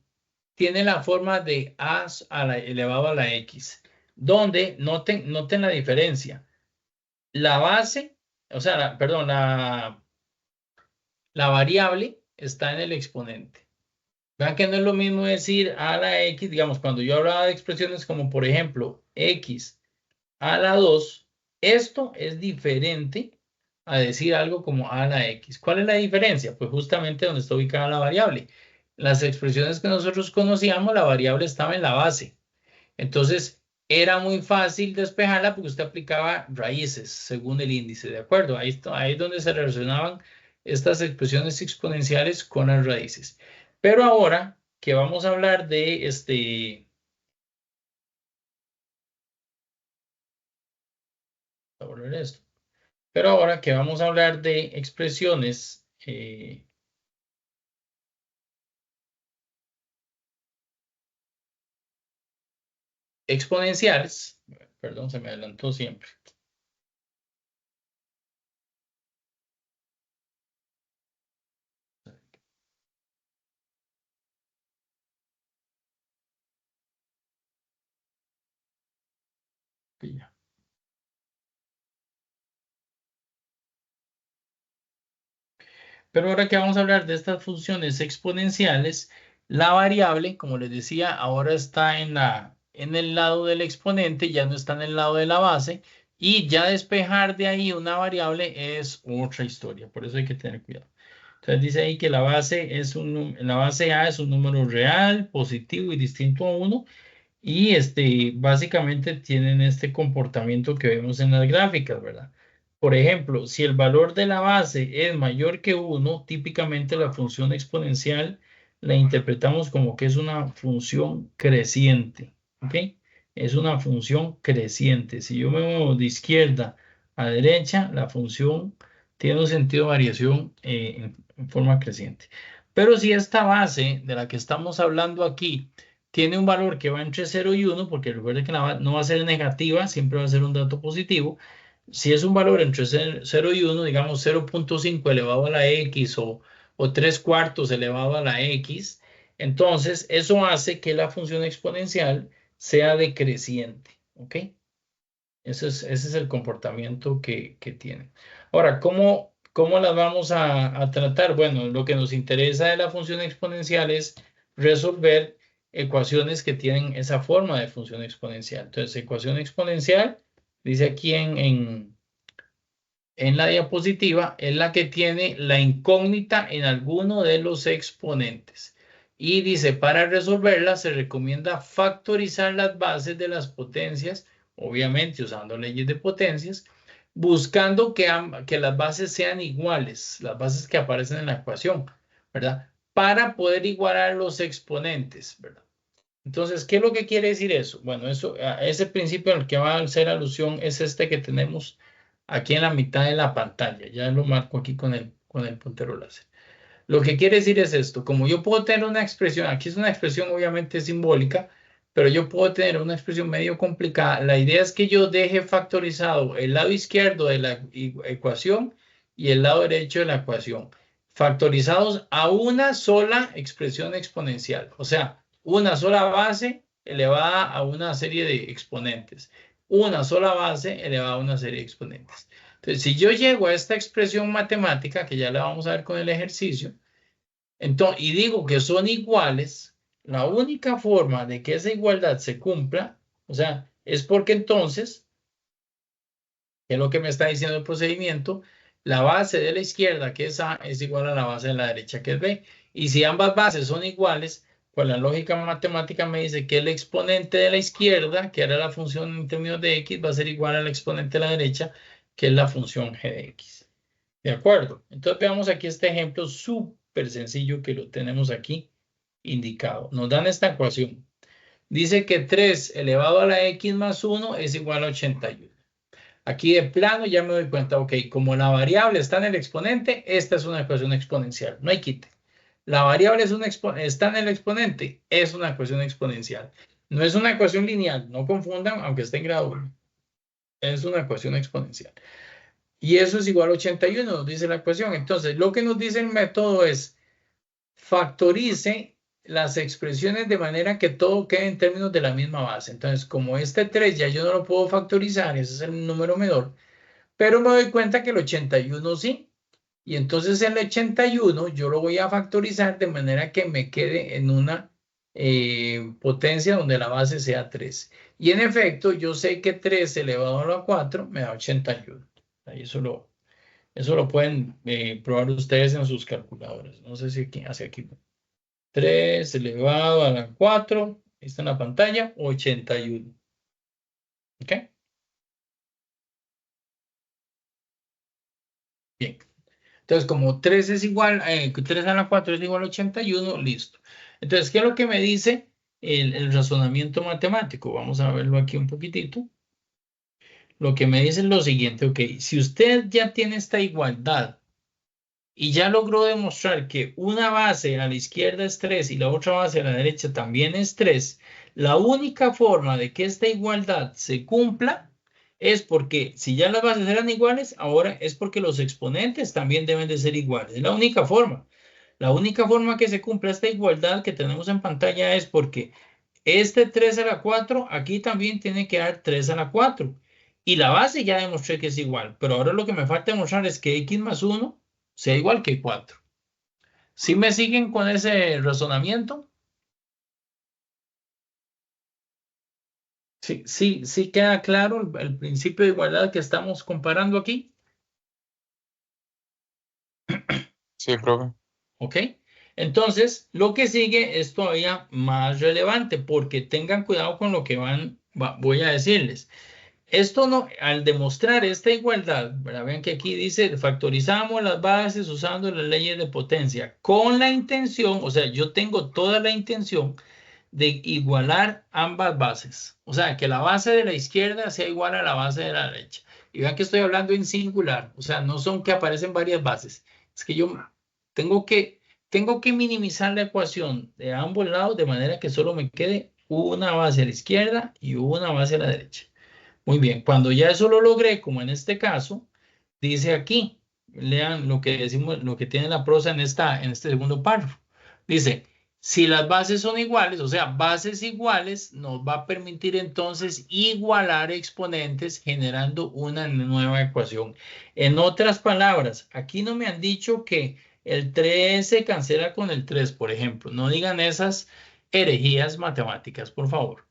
tiene la forma de elevado a la x, donde noten la diferencia. La base, o sea, perdón, la variable está en el exponente. Vean que no es lo mismo decir a la x, digamos, cuando yo hablaba de expresiones como por ejemplo x a la 2, esto es diferente a decir algo como a la x. ¿Cuál es la diferencia? Pues justamente donde está ubicada la variable. Las expresiones que nosotros conocíamos, la variable estaba en la base. Entonces, era muy fácil despejarla porque usted aplicaba raíces según el índice, ¿de acuerdo? Ahí es donde se relacionaban estas expresiones exponenciales con las raíces. Pero ahora que vamos a hablar de voy a volver esto. Pero ahora que vamos a hablar de expresiones exponenciales, Perdón, se me adelantó siempre. Ya. Pero ahora que vamos a hablar de estas funciones exponenciales, la variable, como les decía, ahora está en el lado del exponente, ya no está en el lado de la base, y ya despejar de ahí una variable es otra historia, por eso hay que tener cuidado. Entonces dice ahí que la base la base A es un número real, positivo y distinto a 1, y básicamente tienen este comportamiento que vemos en las gráficas, ¿verdad? Por ejemplo, si el valor de la base es mayor que 1, típicamente la función exponencial la interpretamos como que es una función creciente, ¿ok? Es una función creciente. Si yo me muevo de izquierda a derecha, la función tiene un sentido de variación en forma creciente. Pero si esta base de la que estamos hablando aquí tiene un valor que va entre 0 y 1, porque recuerde que no va a ser negativa, siempre va a ser un dato positivo. Si es un valor entre 0 y 1, digamos 0.5 elevado a la x o 3 cuartos elevado a la x, entonces eso hace que la función exponencial sea decreciente, ¿ok? Ese es el comportamiento que tiene. Ahora, ¿cómo las vamos a tratar? Bueno, lo que nos interesa de la función exponencial es resolver ecuaciones que tienen esa forma de función exponencial. Entonces, ecuación exponencial, dice aquí en la diapositiva, es la que tiene la incógnita en alguno de los exponentes. Y dice, para resolverla se recomienda factorizar las bases de las potencias, obviamente usando leyes de potencias, buscando que las bases sean iguales, las bases que aparecen en la ecuación, ¿verdad? Para poder igualar los exponentes, ¿verdad? Entonces, ¿qué es lo que quiere decir eso? Bueno, ese principio al que va a hacer alusión es este que tenemos aquí en la mitad de la pantalla. Ya lo marco aquí con el puntero láser. Lo que quiere decir es esto, como yo puedo tener una expresión, aquí es una expresión obviamente simbólica, pero yo puedo tener una expresión medio complicada. La idea es que yo deje factorizado el lado izquierdo de la ecuación y el lado derecho de la ecuación, factorizados a una sola expresión exponencial, o sea, una sola base elevada a una serie de exponentes, una sola base elevada a una serie de exponentes. Entonces, si yo llego a esta expresión matemática, que ya la vamos a ver con el ejercicio, entonces, y digo que son iguales, la única forma de que esa igualdad se cumpla, o sea, es porque entonces, que es lo que me está diciendo el procedimiento, la base de la izquierda, que es A, es igual a la base de la derecha, que es B. Y si ambas bases son iguales, pues la lógica matemática me dice que el exponente de la izquierda, que era la función en términos de x, va a ser igual al exponente de la derecha, que es la función g de x. ¿De acuerdo? Entonces veamos aquí este ejemplo súper sencillo que lo tenemos aquí indicado. Nos dan esta ecuación. Dice que 3 elevado a la x más 1 es igual a 81. Aquí de plano ya me doy cuenta, ok, como la variable está en el exponente, esta es una ecuación exponencial, no hay quite. La variable está en el exponente, es una ecuación exponencial. No es una ecuación lineal, no confundan, aunque esté en grado 1. Es una ecuación exponencial. Y eso es igual a 81, nos dice la ecuación. Entonces, lo que nos dice el método es factorice las expresiones de manera que todo quede en términos de la misma base. Entonces, como este 3 ya yo no lo puedo factorizar, ese es el número menor, pero me doy cuenta que el 81 sí. Y entonces el 81 yo lo voy a factorizar de manera que me quede en una potencia donde la base sea 3. Y en efecto, yo sé que 3 elevado a la 4 me da 81. Ahí eso lo pueden probar ustedes en sus calculadoras. No sé si aquí, hacia aquí. 3 elevado a la 4. Ahí está en la pantalla. 81. ¿Ok? Bien. Entonces, como 3 es igual, 3 a la 4 es igual a 81, listo. Entonces, ¿qué es lo que me dice el razonamiento matemático? Vamos a verlo aquí un poquitito. Lo que me dice es lo siguiente, ok, si usted ya tiene esta igualdad y ya logró demostrar que una base a la izquierda es 3 y la otra base a la derecha también es 3, la única forma de que esta igualdad se cumpla es porque si ya las bases eran iguales, ahora es porque los exponentes también deben de ser iguales. Es la única forma. La única forma que se cumpla esta igualdad que tenemos en pantalla es porque este 3 a la 4 aquí también tiene que dar 3 a la 4. Y la base ya demostré que es igual, pero ahora lo que me falta demostrar es que x más 1 sea igual que 4. ¿Sí me siguen con ese razonamiento? Sí queda claro el principio de igualdad que estamos comparando aquí. Sí, profe. ¿Ok? Entonces, lo que sigue es todavía más relevante porque tengan cuidado con lo que voy a decirles. Esto no, al demostrar esta igualdad, ¿verdad? Vean que aquí dice, factorizamos las bases usando las leyes de potencia con la intención, o sea, yo tengo toda la intención de igualar ambas bases. O sea, que la base de la izquierda sea igual a la base de la derecha. Y vean que estoy hablando en singular, o sea, no son que aparecen varias bases. Es que yo tengo que minimizar la ecuación de ambos lados de manera que solo me quede una base a la izquierda y una base a la derecha. Muy bien, cuando ya eso lo logré, como en este caso, dice aquí, lean lo que decimos, lo que tiene la prosa en este segundo párrafo. Dice, si las bases son iguales, o sea, bases iguales, nos va a permitir entonces igualar exponentes generando una nueva ecuación. En otras palabras, aquí no me han dicho que el 3 se cancela con el 3, por ejemplo. No digan esas herejías matemáticas, por favor.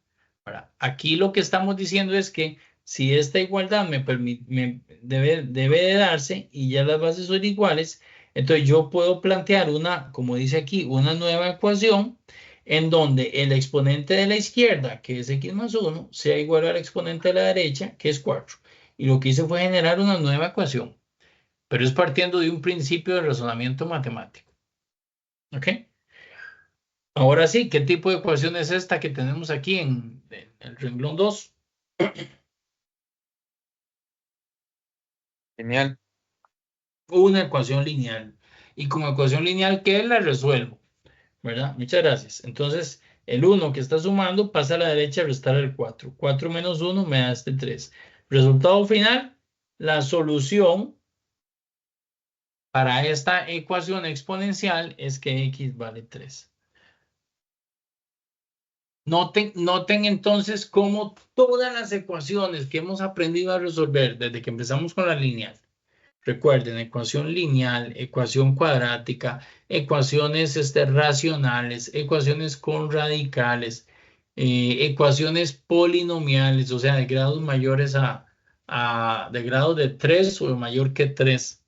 Ahora, aquí lo que estamos diciendo es que si esta igualdad debe de darse y ya las bases son iguales, entonces yo puedo plantear una, como dice aquí, una nueva ecuación en donde el exponente de la izquierda, que es x más 1, sea igual al exponente de la derecha, que es 4. Y lo que hice fue generar una nueva ecuación, pero es partiendo de un principio de razonamiento matemático. ¿Ok? Ahora sí, ¿qué tipo de ecuación es esta que tenemos aquí en el renglón 2? Genial. Una ecuación lineal. Y como ecuación lineal, ¿qué la resuelvo? ¿Verdad? Muchas gracias. Entonces, el 1 que está sumando pasa a la derecha a restar el 4. 4 menos 1 me da este 3. Resultado final, la solución para esta ecuación exponencial es que x vale 3. Noten entonces cómo todas las ecuaciones que hemos aprendido a resolver desde que empezamos con la lineal. Recuerden, ecuación lineal, ecuación cuadrática, ecuaciones racionales, ecuaciones con radicales, ecuaciones polinomiales, o sea, de grados mayores de grados de 3 o mayor que 3.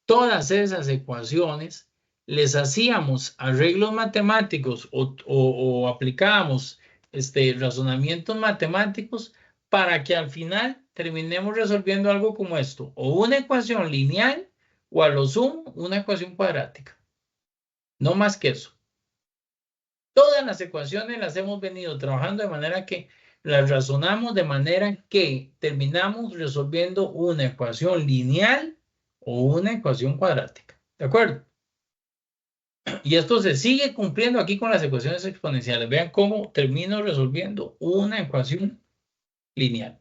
Todas esas ecuaciones les hacíamos arreglos matemáticos o aplicábamos razonamientos matemáticos para que al final terminemos resolviendo algo como esto, o una ecuación lineal o a lo sumo una ecuación cuadrática. No más que eso. Todas las ecuaciones las hemos venido trabajando de manera que las razonamos de manera que terminamos resolviendo una ecuación lineal o una ecuación cuadrática. ¿De acuerdo? Y esto se sigue cumpliendo aquí con las ecuaciones exponenciales. Vean cómo termino resolviendo una ecuación lineal.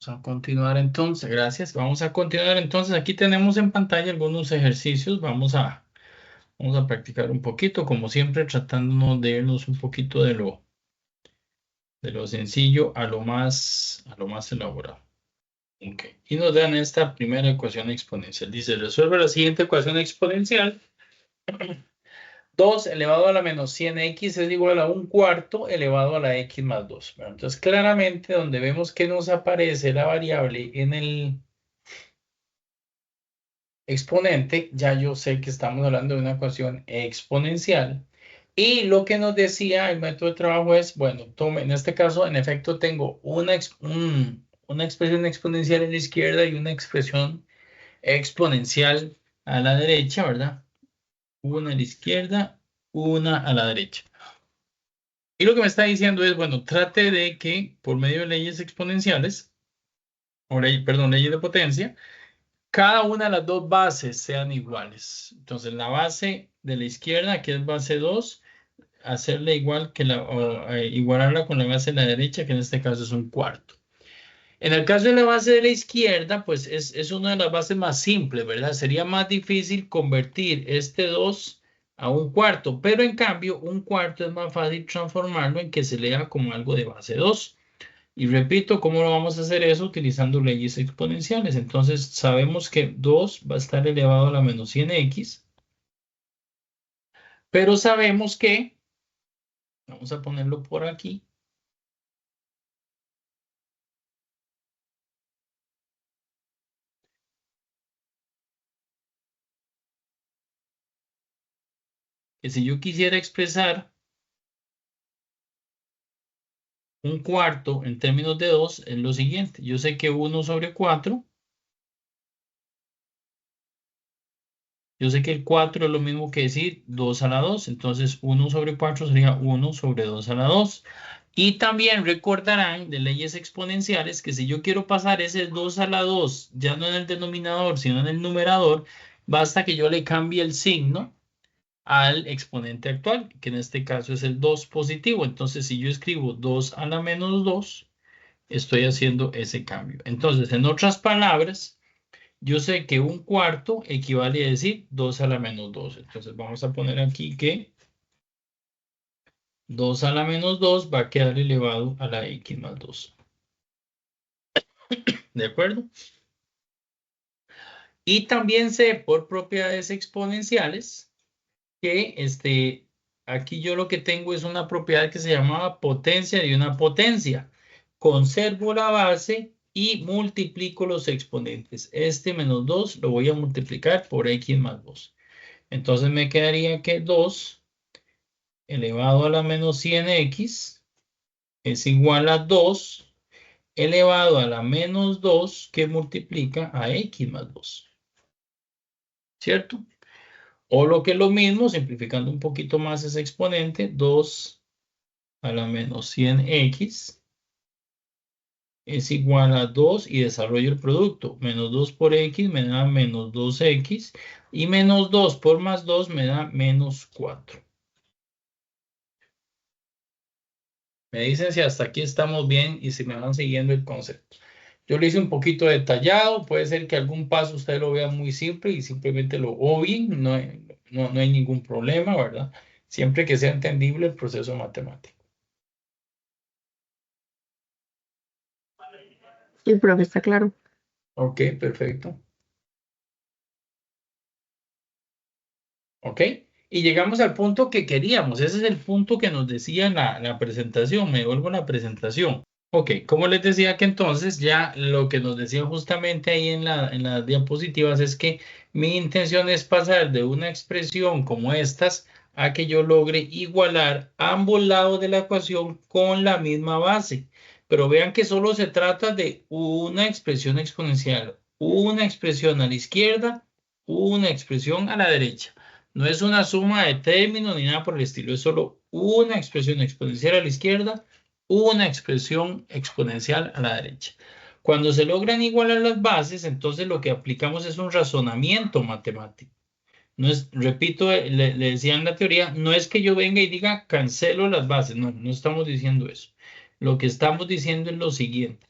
Vamos a continuar entonces. Gracias. Vamos a continuar entonces. Aquí tenemos en pantalla algunos ejercicios. Vamos a practicar un poquito, como siempre, tratándonos de irnos un poquito de lo sencillo a lo más elaborado. Okay. Y nos dan esta primera ecuación exponencial. Dice, resuelve la siguiente ecuación exponencial. 2 elevado a la menos 100x es igual a 1/4 elevado a la x más 2. Bueno, entonces, claramente, donde vemos que nos aparece la variable en el exponente, ya yo sé que estamos hablando de una ecuación exponencial. Y lo que nos decía el método de trabajo es, bueno, en este caso, en efecto, tengo una expresión exponencial en la izquierda y una expresión exponencial a la derecha, ¿verdad? Una a la izquierda, una a la derecha. Y lo que me está diciendo es, bueno, trate de que por medio de leyes exponenciales, perdón, leyes de potencia, cada una de las dos bases sean iguales. Entonces, la base de la izquierda, que es base 2, hacerle igual que igualarla con la base de la derecha, que en este caso es un cuarto. En el caso de la base de la izquierda, pues es una de las bases más simples, ¿verdad? Sería más difícil convertir este 2 a un cuarto, pero en cambio, un cuarto es más fácil transformarlo en que se lea como algo de base 2. Y repito, ¿cómo lo vamos a hacer eso? Utilizando leyes exponenciales. Entonces, sabemos que 2 va a estar elevado a la menos 100x, pero sabemos que, vamos a ponerlo por aquí, que si yo quisiera expresar un cuarto en términos de 2, es lo siguiente. Yo sé que 1 sobre 4, yo sé que el 4 es lo mismo que decir 2 a la 2, entonces 1 sobre 4 sería 1 sobre 2 a la 2. Y también recordarán de leyes exponenciales que si yo quiero pasar ese 2 a la 2, ya no en el denominador, sino en el numerador, basta que yo le cambie el signo al exponente actual, que en este caso es el 2 positivo. Entonces, si yo escribo 2 a la menos 2, estoy haciendo ese cambio. Entonces, en otras palabras, yo sé que un cuarto equivale a decir 2 a la menos 2. Entonces, vamos a poner aquí que 2 a la menos 2 va a quedar elevado a la x más 2. ¿De acuerdo? Y también sé por propiedades exponenciales que aquí yo lo que tengo es una propiedad que se llamaba potencia de una potencia. Conservo la base y multiplico los exponentes. Este menos 2 lo voy a multiplicar por x más 2. Entonces me quedaría que 2 elevado a la menos 100x es igual a 2 elevado a la menos 2 que multiplica a x más 2. ¿Cierto? O lo que es lo mismo, simplificando un poquito más ese exponente, 2 a la menos 100x es igual a 2 y desarrollo el producto. Menos 2 por x me da menos 2x y menos 2 por más 2 me da menos 4. Me dicen si hasta aquí estamos bien y si me van siguiendo el concepto. Yo lo hice un poquito detallado, puede ser que algún paso usted lo vea muy simple y simplemente lo obvien, no hay ningún problema, ¿verdad? Siempre que sea entendible el proceso matemático. Sí, profe, está claro. Ok, perfecto. Ok, y llegamos al punto que queríamos. Ese es el punto que nos decía la presentación. Me devuelvo a la presentación. Ok, como les decía que entonces ya lo que nos decía justamente ahí en las diapositivas es que mi intención es pasar de una expresión como estas a que yo logre igualar ambos lados de la ecuación con la misma base. Pero vean que solo se trata de una expresión exponencial, una expresión a la izquierda, una expresión a la derecha. No es una suma de términos ni nada por el estilo, es solo una expresión exponencial a la izquierda, una expresión exponencial a la derecha. Cuando se logran igualar las bases, entonces lo que aplicamos es un razonamiento matemático. No es, repito, le decía en la teoría, no es que yo venga y diga cancelo las bases, no estamos diciendo eso. Lo que estamos diciendo es lo siguiente.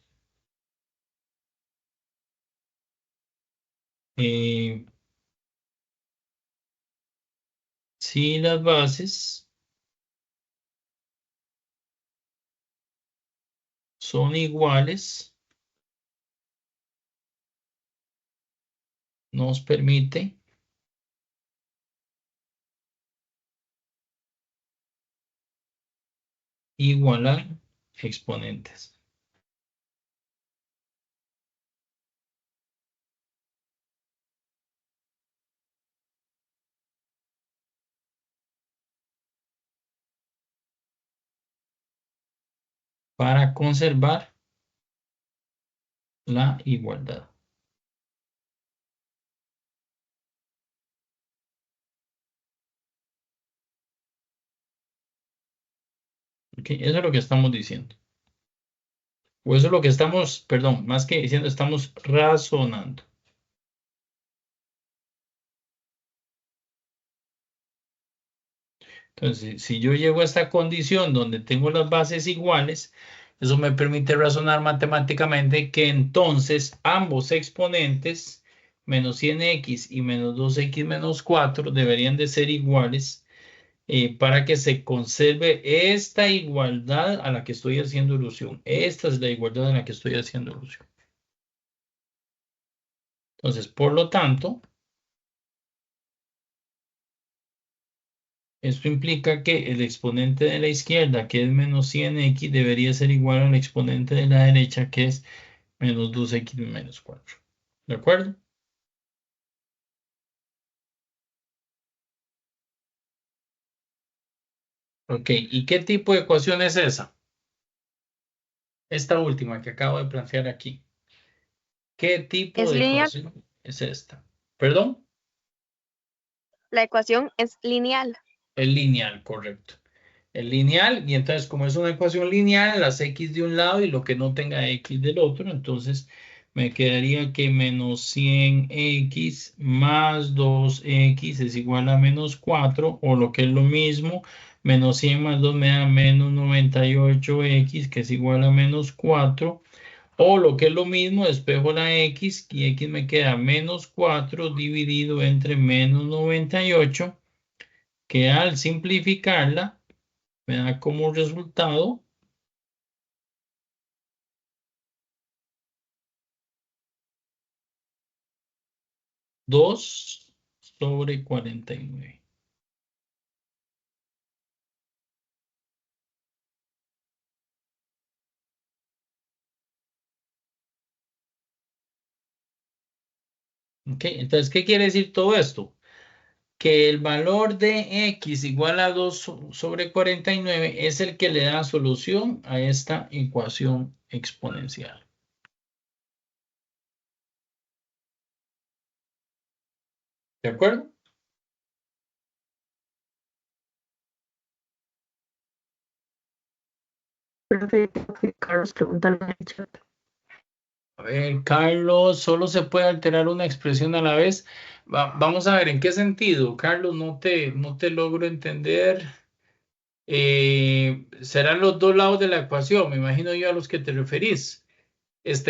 Si las bases son iguales, nos permite igualar exponentes. Para conservar la igualdad. ¿Okay? Eso es lo que estamos diciendo. O eso es lo que estamos, perdón, más que diciendo, estamos razonando. Entonces, si yo llego a esta condición donde tengo las bases iguales, eso me permite razonar matemáticamente que entonces ambos exponentes, menos 100x y menos 2x menos 4, deberían de ser iguales para que se conserve esta igualdad a la que estoy haciendo alusión. Esta es la igualdad a la que estoy haciendo alusión. Entonces, por lo tanto, esto implica que el exponente de la izquierda, que es menos 100x, debería ser igual al exponente de la derecha, que es menos 2x menos 4. ¿De acuerdo? Ok, ¿y qué tipo de ecuación es esa? Esta última que acabo de plantear aquí. ¿Qué tipo Es de lineal. ecuación es esta? ¿Perdón? La ecuación es lineal. Es lineal, correcto. El lineal, y entonces como es una ecuación lineal, las x de un lado y lo que no tenga x del otro, entonces me quedaría que menos 100x más 2x es igual a menos 4, o lo que es lo mismo, menos 100 más 2 me da menos 98x, que es igual a menos 4, o lo que es lo mismo, despejo la x y x me queda menos 4 dividido entre menos 98, que al simplificarla, me da como resultado 2 sobre 49. ¿Ok? Entonces, ¿qué quiere decir todo esto? Que el valor de x igual a 2 sobre 49 es el que le da solución a esta ecuación exponencial. ¿De acuerdo? Perfecto. Carlos, pregúntale en el chat. A ver, Carlos, solo se puede alterar una expresión a la vez. Vamos a ver, ¿en qué sentido? Carlos, no te logro entender. Serán los dos lados de la ecuación, me imagino yo a los que te referís.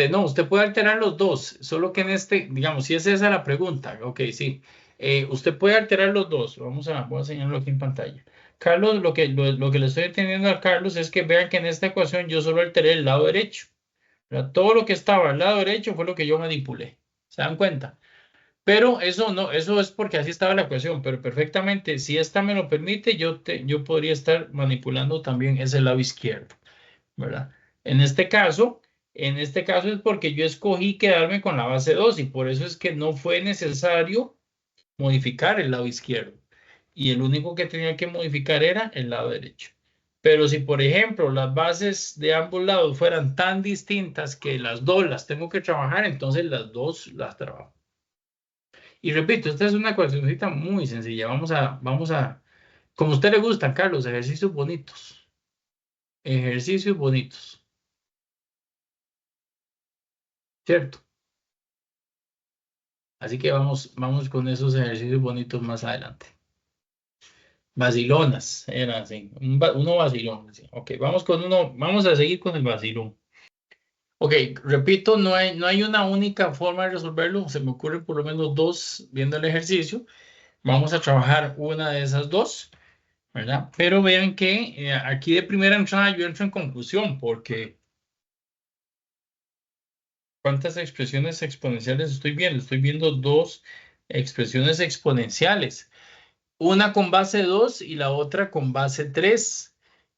No, usted puede alterar los dos, solo que en digamos, si es esa la pregunta, ok, sí. Usted puede alterar los dos. Voy a señalarlo aquí en pantalla. Carlos, lo que le estoy entendiendo a Carlos es que vean que en esta ecuación yo solo alteré el lado derecho. ¿Verdad? Todo lo que estaba al lado derecho fue lo que yo manipulé. ¿Se dan cuenta? Pero eso no, eso es porque así estaba la ecuación, pero perfectamente, si esta me lo permite, yo podría estar manipulando también ese lado izquierdo, ¿verdad? En este caso, es porque yo escogí quedarme con la base 2 y por eso es que no fue necesario modificar el lado izquierdo. Y el único que tenía que modificar era el lado derecho. Pero si, por ejemplo, las bases de ambos lados fueran tan distintas que las dos las tengo que trabajar, entonces las dos las trabajo. Y repito, esta es una ecuacióncita muy sencilla. Como a usted le gusta, Carlos, ejercicios bonitos. Ejercicios bonitos. ¿Cierto? Así que vamos con esos ejercicios bonitos más adelante. Vacilonas, era así. Uno vacilón. Así. Ok, vamos a seguir con el vacilón. Ok, repito, no hay una única forma de resolverlo. Se me ocurren por lo menos dos viendo el ejercicio. Vamos a trabajar una de esas dos. ¿Verdad? Pero vean que aquí de primera entrada yo entro en conclusión porque ¿cuántas expresiones exponenciales estoy viendo? Estoy viendo dos expresiones exponenciales, una con base 2 y la otra con base 3.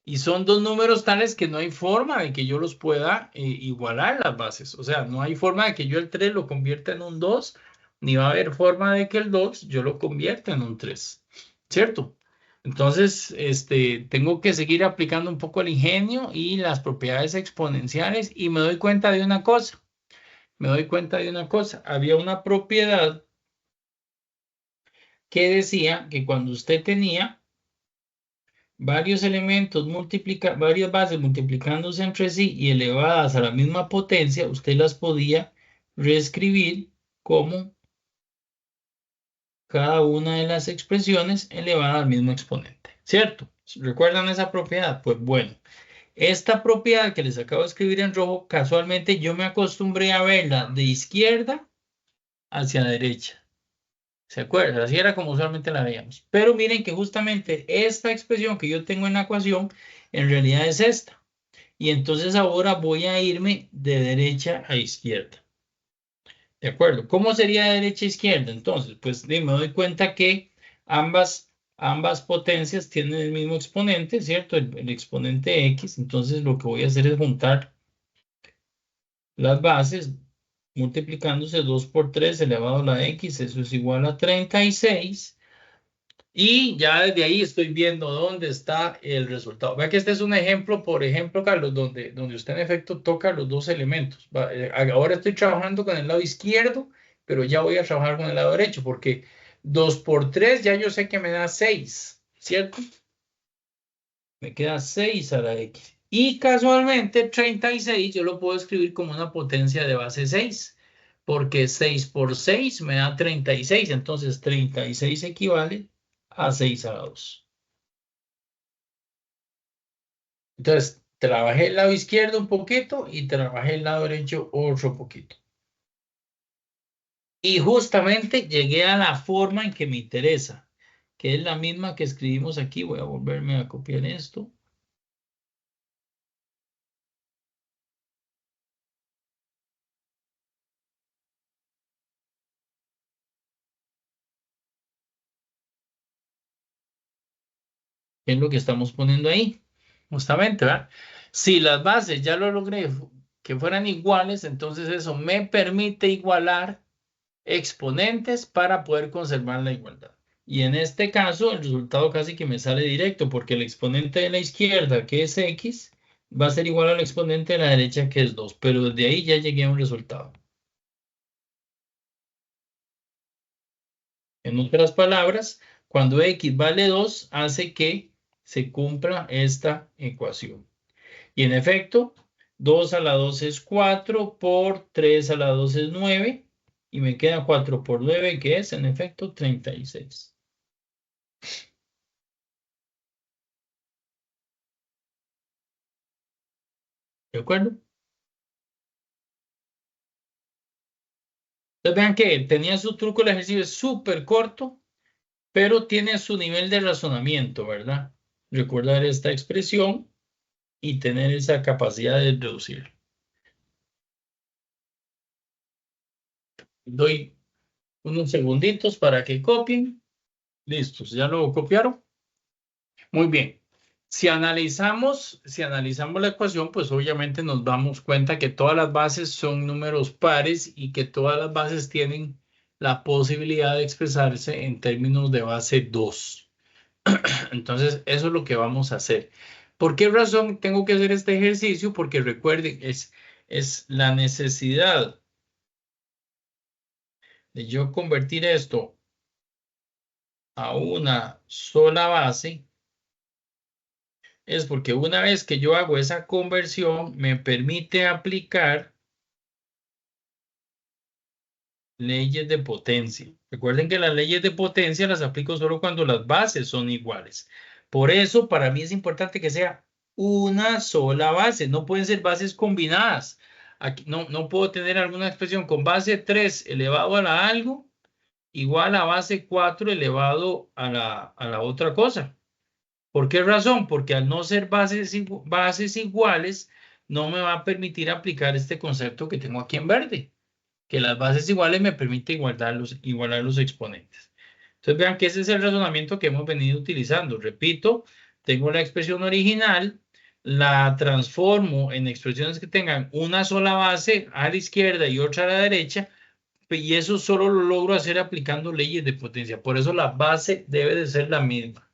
Y son dos números tales que no hay forma de que yo los pueda igualar las bases. O sea, no hay forma de que yo el 3 lo convierta en un 2, ni va a haber forma de que el 2 yo lo convierta en un 3. ¿Cierto? Entonces, tengo que seguir aplicando un poco el ingenio y las propiedades exponenciales y me doy cuenta de una cosa. Había una propiedad que decía que cuando usted tenía varios elementos varias bases multiplicándose entre sí y elevadas a la misma potencia, usted las podía reescribir como cada una de las expresiones elevada al mismo exponente, ¿cierto? ¿Recuerdan esa propiedad? Pues bueno, esta propiedad que les acabo de escribir en rojo, casualmente yo me acostumbré a verla de izquierda hacia derecha. ¿Se acuerdan? Así era como usualmente la veíamos. Pero miren que justamente esta expresión que yo tengo en la ecuación, en realidad es esta. Y entonces ahora voy a irme de derecha a izquierda. ¿De acuerdo? ¿Cómo sería de derecha a izquierda? Entonces, pues me doy cuenta que ambas potencias tienen el mismo exponente, ¿cierto? El exponente x. Entonces lo que voy a hacer es juntar las bases multiplicándose 2 por 3 elevado a la x. Eso es igual a 36. Y ya desde ahí estoy viendo dónde está el resultado. Vea que este es un ejemplo, por ejemplo, Carlos, donde usted en efecto toca los dos elementos. Ahora estoy trabajando con el lado izquierdo, pero ya voy a trabajar con el lado derecho, porque 2 por 3 ya yo sé que me da 6, ¿cierto? Me queda 6 a la x. Y casualmente 36 yo lo puedo escribir como una potencia de base 6, porque 6 por 6 me da 36, entonces 36 equivale a 6 a la 2. Entonces, trabajé el lado izquierdo un poquito y trabajé el lado derecho otro poquito. Y justamente llegué a la forma en que me interesa, que es la misma que escribimos aquí. Voy a volverme a copiar esto. Es lo que estamos poniendo ahí, justamente, ¿verdad? Si las bases ya lo logré que fueran iguales, entonces eso me permite igualar exponentes para poder conservar la igualdad. Y en este caso, el resultado casi que me sale directo, porque el exponente de la izquierda, que es x, va a ser igual al exponente de la derecha, que es 2. Pero desde ahí ya llegué a un resultado. En otras palabras, cuando x vale 2, hace que se cumpla esta ecuación. Y en efecto, 2 a la 2 es 4, por 3 a la 2 es 9, y me queda 4 por 9, que es en efecto 36. ¿De acuerdo? Entonces vean que tenía su truco, el ejercicio es súper corto, pero tiene su nivel de razonamiento, ¿verdad? Recordar esta expresión y tener esa capacidad de reducir. Doy unos segunditos para que copien. Listos, ¿ya lo copiaron? Muy bien. Si analizamos la ecuación, pues obviamente nos damos cuenta que todas las bases son números pares y que todas las bases tienen la posibilidad de expresarse en términos de base 2. Entonces, eso es lo que vamos a hacer. ¿Por qué razón tengo que hacer este ejercicio? Porque recuerden, es la necesidad de yo convertir esto a una sola base. Es porque una vez que yo hago esa conversión, me permite aplicar leyes de potencia. Recuerden que las leyes de potencia las aplico solo cuando las bases son iguales. Por eso, para mí es importante que sea una sola base. No pueden ser bases combinadas. Aquí no puedo tener alguna expresión con base 3 elevado a la algo igual a base 4 elevado a la otra cosa. ¿Por qué razón? Porque al no ser bases iguales, no me va a permitir aplicar este concepto que tengo aquí en verde, que las bases iguales me permite igualar los exponentes. Entonces vean que ese es el razonamiento que hemos venido utilizando. Repito, tengo la expresión original, la transformo en expresiones que tengan una sola base a la izquierda y otra a la derecha, y eso solo lo logro hacer aplicando leyes de potencia. Por eso la base debe de ser la misma.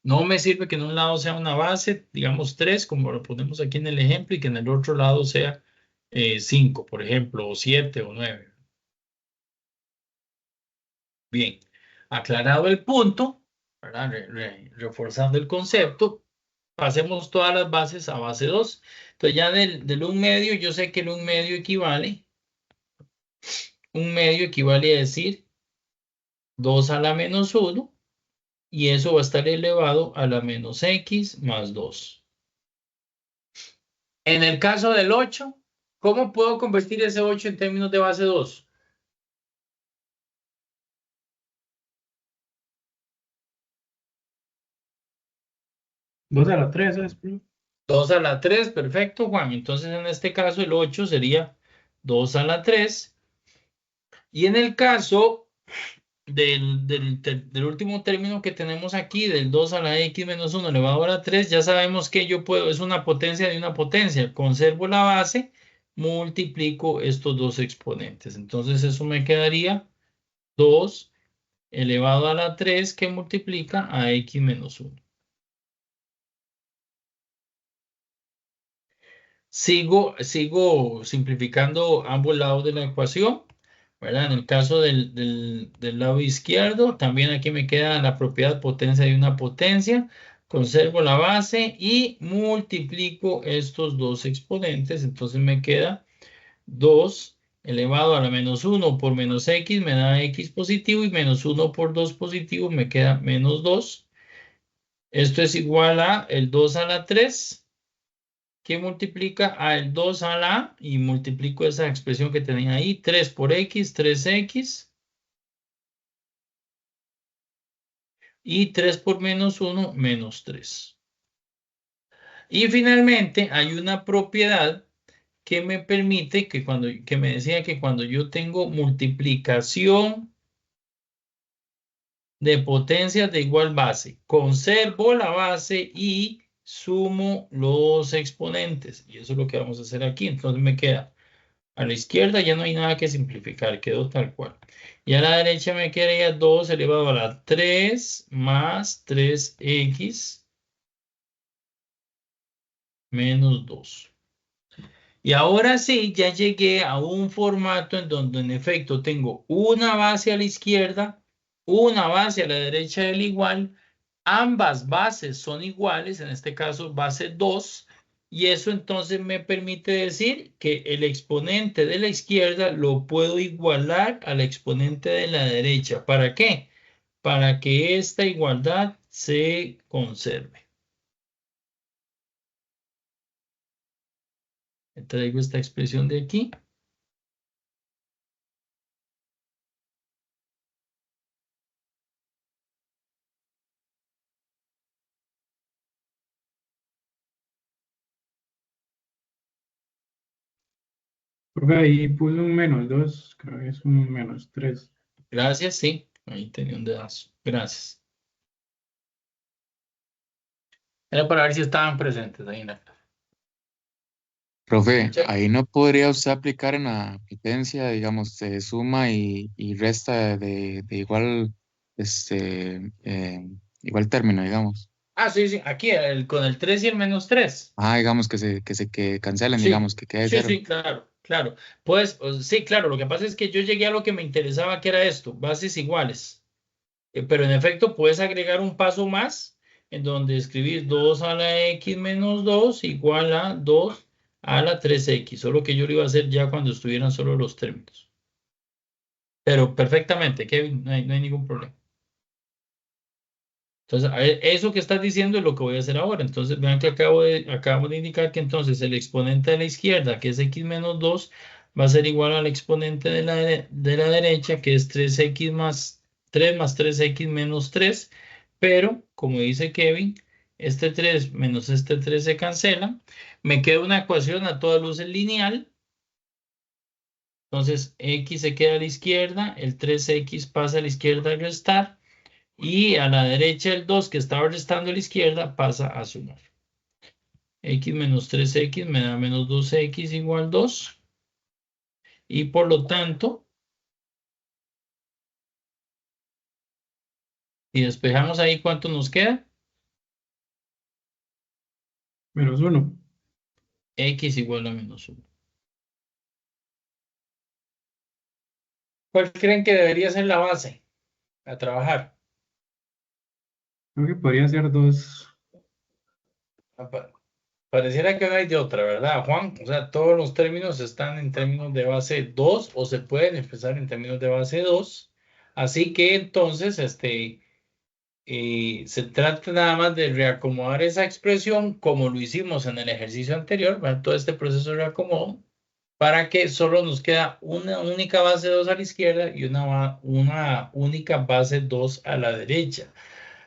No me sirve que en un lado sea una base, digamos 3, como lo ponemos aquí en el ejemplo, y que en el otro lado sea 5, por ejemplo, o 7 o 9. Bien, aclarado el punto, ¿verdad? Reforzando el concepto, pasemos todas las bases a base 2. Entonces ya del 1 medio, yo sé que el 1 medio equivale a decir 2 a la menos 1, y eso va a estar elevado a la menos x más 2. En el caso del 8, ¿cómo puedo convertir ese 8 en términos de base 2? Dos a la 3 es, profe. 2 a la 3, perfecto, Juan. Entonces, en este caso, el 8 sería 2 a la 3. Y en el caso del último término que tenemos aquí, del 2 a la x menos 1 elevado a la 3, ya sabemos que yo puedo, es una potencia de una potencia. Conservo la base, multiplico estos dos exponentes. Entonces, eso me quedaría 2 elevado a la 3 que multiplica a x menos 1. Sigo simplificando ambos lados de la ecuación, ¿verdad? En el caso del lado izquierdo, también aquí me queda la propiedad potencia de una potencia. Conservo la base y multiplico estos dos exponentes. Entonces me queda 2 elevado a la menos 1 por menos x me da x positivo, y menos 1 por 2 positivo me queda menos 2. Esto es igual a el 2 a la 3. Que multiplica a el 2 a la A, y multiplico esa expresión que tenía ahí, 3 por x, 3x, y 3 por menos 1, menos 3. Y finalmente hay una propiedad que me permite que me decía que cuando yo tengo multiplicación de potencias de igual base, conservo la base y sumo los exponentes. Y eso es lo que vamos a hacer aquí. Entonces me queda a la izquierda, ya no hay nada que simplificar, quedó tal cual. Y a la derecha me quedaría 2 elevado a la 3 más 3x menos 2. Y ahora sí, ya llegué a un formato en donde en efecto tengo una base a la izquierda, una base a la derecha del igual, ambas bases son iguales, en este caso base 2, y eso entonces me permite decir que el exponente de la izquierda lo puedo igualar al exponente de la derecha. ¿Para qué? Para que esta igualdad se conserve. Traigo esta expresión de aquí. Profe, ahí puso un menos 2, creo que es un menos 3. Gracias, sí. Ahí tenía un dedazo. Gracias. Era para ver si estaban presentes ahí en la clase. Profe, Sí. ahí no podría usted aplicar en la potencia, digamos, de suma y resta de igual, igual término, digamos. Ah, sí, sí. Aquí con el 3 y el menos 3. Ah, digamos que cancelen, Sí, digamos, que quede sí, cero. sí, claro, claro. Pues sí, claro, lo que pasa es que yo llegué a lo que me interesaba, que era esto, bases iguales. Pero en efecto puedes agregar un paso más en donde escribir 2 a la x menos 2 igual a 2 a la 3x, solo que yo lo iba a hacer ya cuando estuvieran solo los términos. Pero perfectamente, Kevin, no hay ningún problema. Entonces, eso que estás diciendo es lo que voy a hacer ahora. Entonces, vean que acabo de indicar que entonces el exponente de la izquierda, que es x menos 2, va a ser igual al exponente de la derecha, que es 3x más 3 más 3x menos 3. Pero, como dice Kevin, este 3 menos este 3 se cancela. Me queda una ecuación a todas luces lineal. Entonces, x se queda a la izquierda, el 3x pasa a la izquierda al restar. Y a la derecha el 2 que estaba restando a la izquierda pasa a sumar. X menos 3x me da menos 2x igual 2. Y por lo tanto, si despejamos ahí, ¿cuánto nos queda? Menos 1. X igual a menos 1. ¿Cuál creen que debería ser la base a trabajar? Creo que podría ser 2. Pareciera que no hay de otra, ¿verdad, Juan? O sea, todos los términos están en términos de base 2 o se pueden expresar en términos de base 2. Así que entonces, se trata nada más de reacomodar esa expresión como lo hicimos en el ejercicio anterior, ¿verdad? Todo este proceso de reacomodo, para que solo nos queda una única base 2 a la izquierda y una única base 2 a la derecha.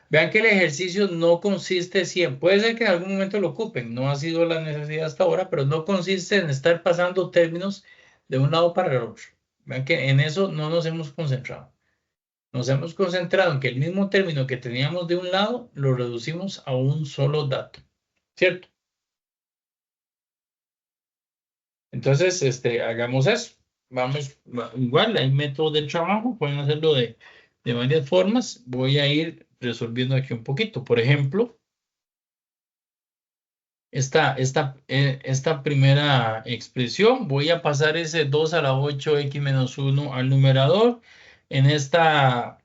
Vean que el ejercicio no consiste siempre, puede ser que en algún momento lo ocupen, no ha sido la necesidad hasta ahora, pero no consiste en estar pasando términos de un lado para el otro. Vean que en eso no nos hemos concentrado. Nos hemos concentrado en que el mismo término que teníamos de un lado lo reducimos a un solo dato, ¿cierto? Entonces, hagamos eso. Vamos, igual hay métodos de trabajo, pueden hacerlo de varias formas. Voy a ir resolviendo aquí un poquito. Por ejemplo, esta primera expresión, voy a pasar ese 2 a la 8x menos 1 al numerador. En esta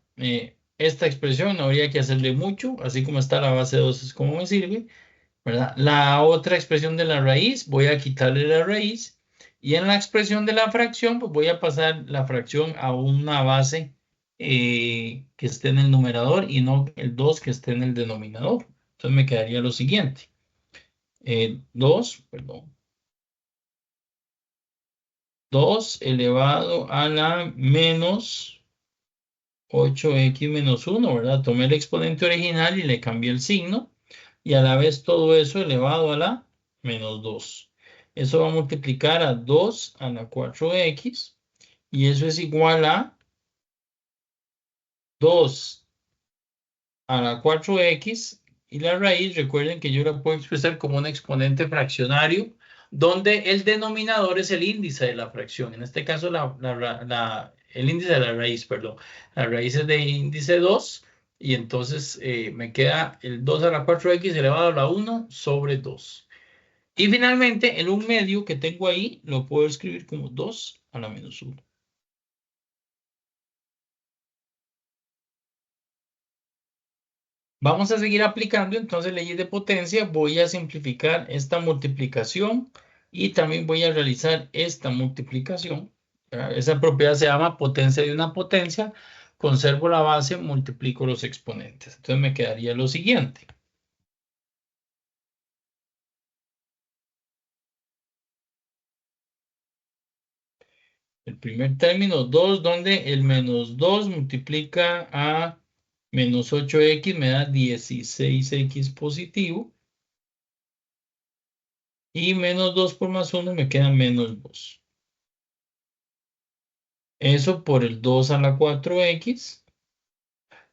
expresión no habría que hacerle mucho, así como está la base 2 es como me sirve, ¿verdad? La otra expresión de la raíz, voy a quitarle la raíz. Y en la expresión de la fracción, pues voy a pasar la fracción a una base que esté en el numerador y no el 2 que esté en el denominador. Entonces me quedaría lo siguiente. 2 elevado a la menos 8x menos 1, ¿verdad? Tomé el exponente original y le cambié el signo. Y a la vez todo eso elevado a la menos 2. Eso va a multiplicar a 2 a la 4x. Y eso es igual a 2 a la 4x. Y la raíz, recuerden que yo la puedo expresar como un exponente fraccionario, donde el denominador es el índice de la fracción. En este caso, el índice de la raíz, perdón. La raíz es de índice 2. Y entonces me queda el 2 a la 4x elevado a la 1 sobre 2. Y finalmente, el 1 medio que tengo ahí, lo puedo escribir como 2 a la menos 1. Vamos a seguir aplicando entonces leyes de potencia. Voy a simplificar esta multiplicación y también voy a realizar esta multiplicación. Esa propiedad se llama potencia de una potencia. Conservo la base, multiplico los exponentes. Entonces me quedaría lo siguiente. El primer término, 2, donde el menos 2 multiplica a menos 8x, me da 16x positivo. Y menos 2 por más 1 me queda menos 2. Eso por el 2 a la 4x.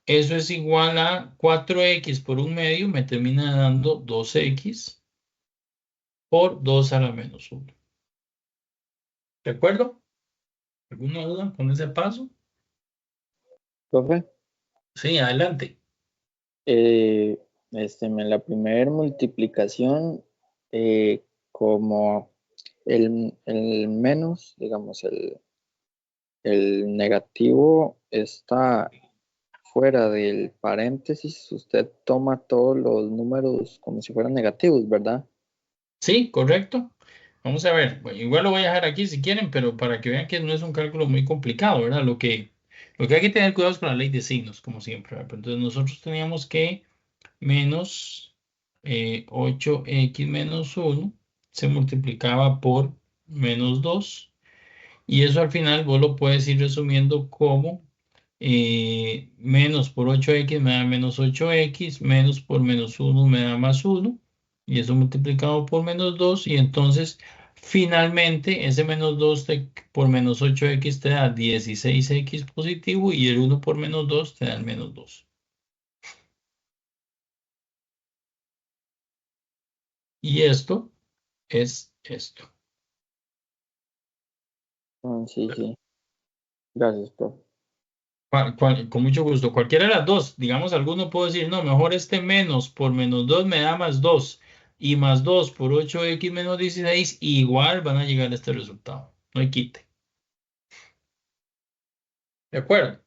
Eso es igual a 4x por 1 medio, me termina dando 2x por 2 a la menos 1. ¿De acuerdo? ¿Alguna duda con ese paso? Profe, Sí, adelante. en la primera multiplicación, como el menos, digamos, el negativo está fuera del paréntesis, usted toma todos los números como si fueran negativos, ¿verdad? Sí, correcto. Vamos a ver. Bueno, igual lo voy a dejar aquí si quieren, pero para que vean que no es un cálculo muy complicado, ¿verdad? Lo que hay que tener cuidado es con la ley de signos, como siempre, ¿verdad? Entonces nosotros teníamos que menos 8x menos 1 se multiplicaba por menos 2. Y eso al final vos lo puedes ir resumiendo como menos por 8x me da menos 8x, menos por menos 1 me da más 1, y eso multiplicado por menos 2, y entonces finalmente ese menos 2 por menos 8x te da 16x positivo, y el 1 por menos 2 te da el menos 2. Y esto es esto. Sí, sí. Gracias, profe. Con mucho gusto. Cualquiera de las dos. Digamos, alguno puede decir, no, mejor este menos por menos 2 me da más 2. Y más 2 por 8x menos 16, igual van a llegar a este resultado. No hay quite. ¿De acuerdo?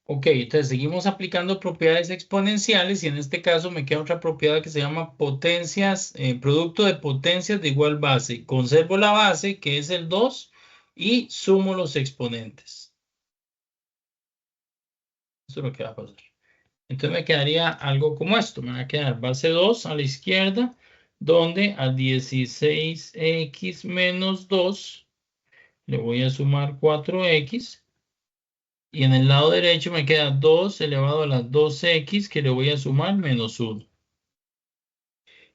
Ok, entonces seguimos aplicando propiedades exponenciales y en este caso me queda otra propiedad que se llama potencias, producto de potencias de igual base. Conservo la base, que es el 2, y sumo los exponentes. Eso es lo que va a pasar. Entonces me quedaría algo como esto. Me va a quedar base 2 a la izquierda, donde a 16x menos 2 le voy a sumar 4x. Y en el lado derecho me queda 2 elevado a las 2x que le voy a sumar menos 1.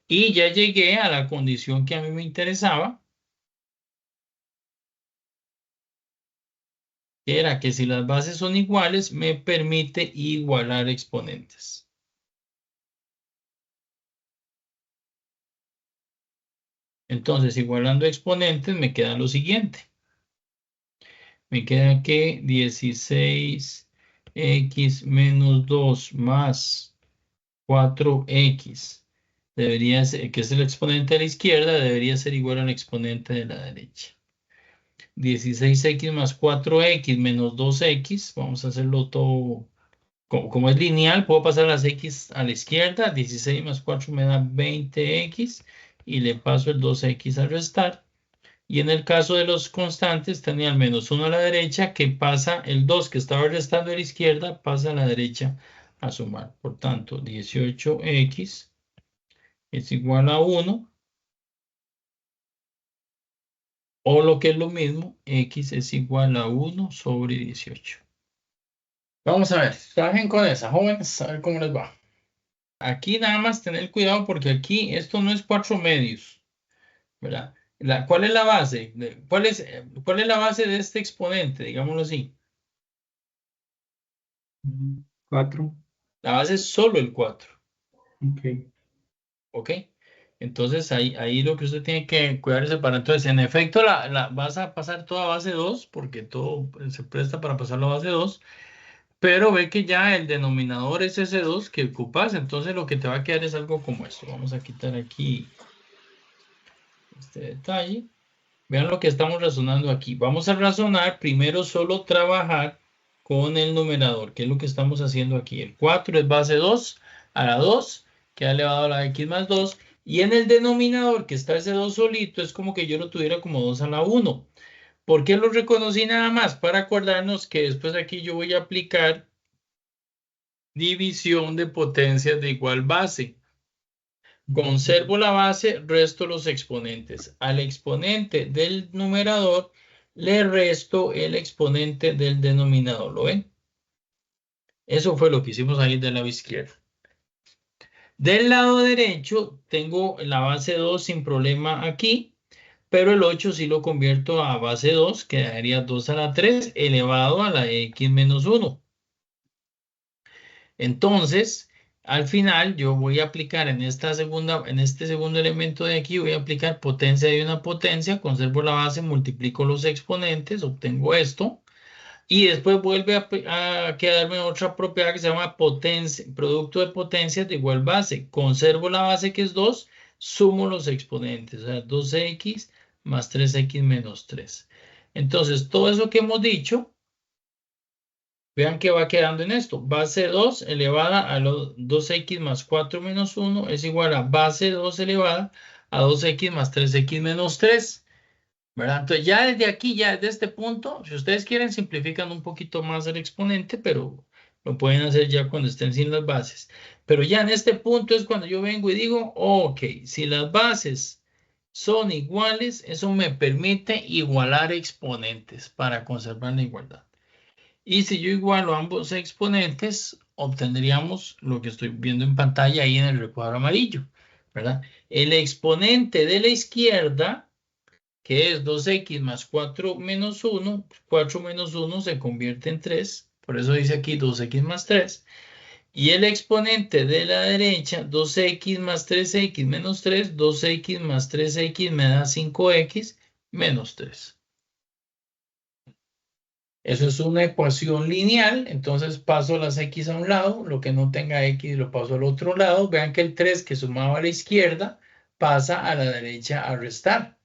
Y ya llegué a la condición que a mí me interesaba, que era que si las bases son iguales, me permite igualar exponentes. Entonces, igualando exponentes, me queda lo siguiente. Me queda que 16x menos 2 más 4x debería ser, que es el exponente de la izquierda, debería ser igual al exponente de la derecha. 16x más 4x menos 2x, vamos a hacerlo todo, como es lineal, puedo pasar las x a la izquierda, 16 más 4 me da 20x, y le paso el 2x a restar. Y en el caso de los constantes, tenía el menos 1 a la derecha, que pasa el 2 que estaba restando a la izquierda, pasa a la derecha a sumar. Por tanto, 18x es igual a 1, o lo que es lo mismo, x es igual a 1 sobre 18. Vamos a ver, trabajen con esa, jóvenes, a ver cómo les va. Aquí nada más tener cuidado porque aquí esto no es 4 medios, ¿verdad? ¿Cuál es la base? ¿Cuál es la base de este exponente? Digámoslo así. 4. La base es solo el 4. Ok. ¿Ok? Entonces ahí lo que usted tiene que cuidarse para. Entonces, en efecto, vas a pasar toda base 2 porque todo se presta para pasarlo a base 2. Pero ve que ya el denominador es ese 2 que ocupas, entonces lo que te va a quedar es algo como esto. Vamos a quitar aquí este detalle. Vean lo que estamos razonando aquí. Vamos a razonar primero solo trabajar con el numerador, que es lo que estamos haciendo aquí. El 4 es base 2 a la 2, que ha elevado a la x más 2. Y en el denominador, que está ese 2 solito, es como que yo lo tuviera como 2 a la 1. ¿Por qué lo reconocí nada más? Para acordarnos que después aquí yo voy a aplicar división de potencias de igual base. Conservo la base, resto los exponentes. Al exponente del numerador le resto el exponente del denominador. ¿Lo ven? Eso fue lo que hicimos ahí del lado izquierdo. Del lado derecho tengo la base 2 sin problema aquí, pero el 8 sí lo convierto a base 2, que daría 2 a la 3 elevado a la x menos 1. Entonces, al final yo voy a aplicar en este segundo elemento de aquí, voy a aplicar potencia de una potencia, conservo la base, multiplico los exponentes, obtengo esto, y después vuelve a quedarme otra propiedad que se llama potencia, producto de potencias de igual base. Conservo la base que es 2, sumo los exponentes, o sea, 2x más 3x menos 3. Entonces, todo eso que hemos dicho, vean que va quedando en esto. Base 2 elevada a 2x más 4 menos 1 es igual a base 2 elevada a 2x más 3x menos 3. ¿Verdad? Entonces ya desde aquí, ya desde este punto, si ustedes quieren simplifican un poquito más el exponente, pero lo pueden hacer ya cuando estén sin las bases. Pero ya en este punto es cuando yo vengo y digo, ok, si las bases son iguales, eso me permite igualar exponentes para conservar la igualdad. Y si yo igualo ambos exponentes, obtendríamos lo que estoy viendo en pantalla ahí en el recuadro amarillo, ¿verdad? El exponente de la izquierda, que es 2x más 4 menos 1, 4 menos 1 se convierte en 3, por eso dice aquí 2x más 3. Y el exponente de la derecha, 2x más 3x menos 3, 2x más 3x me da 5x menos 3. Eso es una ecuación lineal, entonces paso las x a un lado, lo que no tenga x lo paso al otro lado. Vean que el 3 que sumaba a la izquierda pasa a la derecha a restar.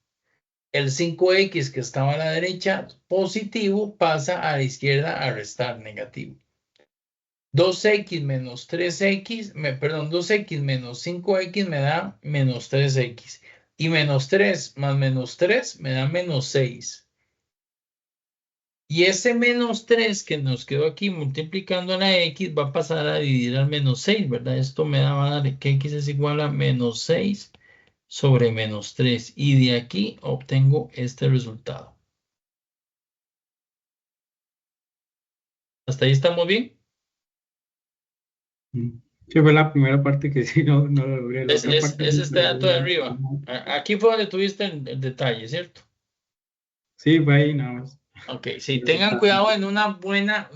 El 5x que estaba a la derecha positivo pasa a la izquierda a restar negativo. 2x menos 3x, perdón, 2x menos 5x me da menos 3x. Y menos 3 más menos 3 me da menos 6. Y ese menos 3 que nos quedó aquí multiplicando la x va a pasar a dividir al menos 6, ¿verdad? Esto me va a dar que x es igual a menos 6 sobre menos 3. Y de aquí obtengo este resultado. ¿Hasta ahí estamos bien? Sí, fue la primera parte que sí no lo logré. La otra parte Es sí, este pero dato de arriba. Aquí fue donde tuviste el detalle, ¿cierto? sí, fue ahí nada más. Ok, sí, tengan cuidado en una buena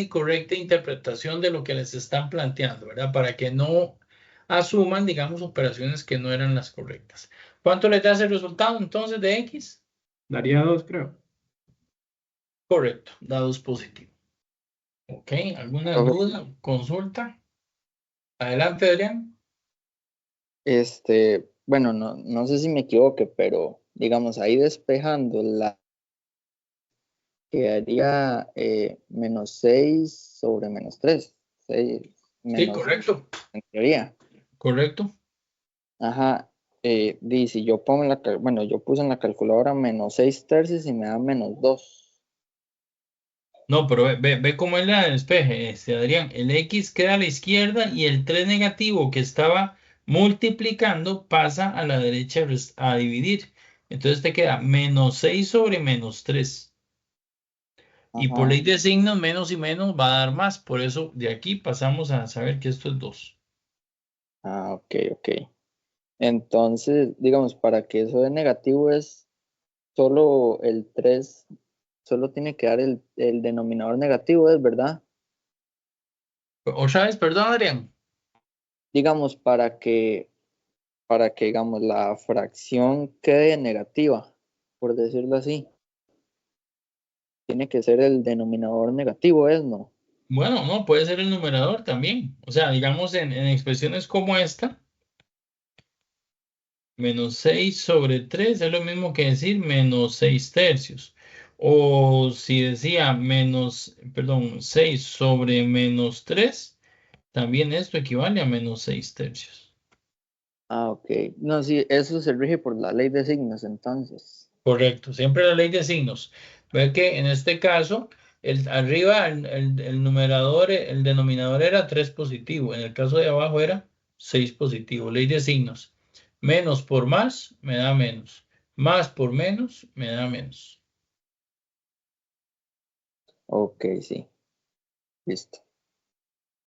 y correcta interpretación de lo que les están planteando, ¿verdad? Para que no asuman, digamos, operaciones que no eran las correctas. ¿Cuánto les da ese resultado entonces de X? Daría 2, creo. Correcto, da 2 positivo. Ok, ¿alguna Profe, duda? ¿Consulta? Adelante, Adrián. bueno, no sé si me equivoque, pero digamos ahí despejando quedaría menos 6 sobre menos 3. 6 Sí, menos, correcto. en teoría. Correcto. Ajá. Si yo pongo yo puse en la calculadora menos 6 tercios y me da menos 2. No, pero ve cómo es la despeje, Adrián. El X queda a la izquierda y el 3 negativo que estaba multiplicando pasa a la derecha a dividir. Entonces te queda menos 6 sobre menos 3. Y por ley Ajá. de signos, menos y menos va a dar más. Por eso de aquí pasamos a saber que esto es 2. Ok, ok. Entonces, digamos, para que eso de negativo es solo el 3, solo tiene que dar el denominador negativo, ¿es verdad? ¿O sabes? Perdón, Adrián. Digamos, digamos, la fracción quede negativa, por decirlo así. Tiene que ser el denominador negativo, ¿es no? Bueno, no, puede ser el numerador también. O sea, digamos en expresiones como esta, menos 6 sobre 3 es lo mismo que decir menos 6 tercios. O si decía perdón, 6 sobre menos 3, también esto equivale a menos 6 tercios. Ok. No, sí, eso se rige por la ley de signos, entonces. Correcto, siempre la ley de signos. Ve que en este caso, arriba el numerador, el denominador era 3 positivo. En el caso de abajo era 6 positivo. Ley de signos. Menos por más me da menos. Más por menos me da menos. Ok, sí. Listo.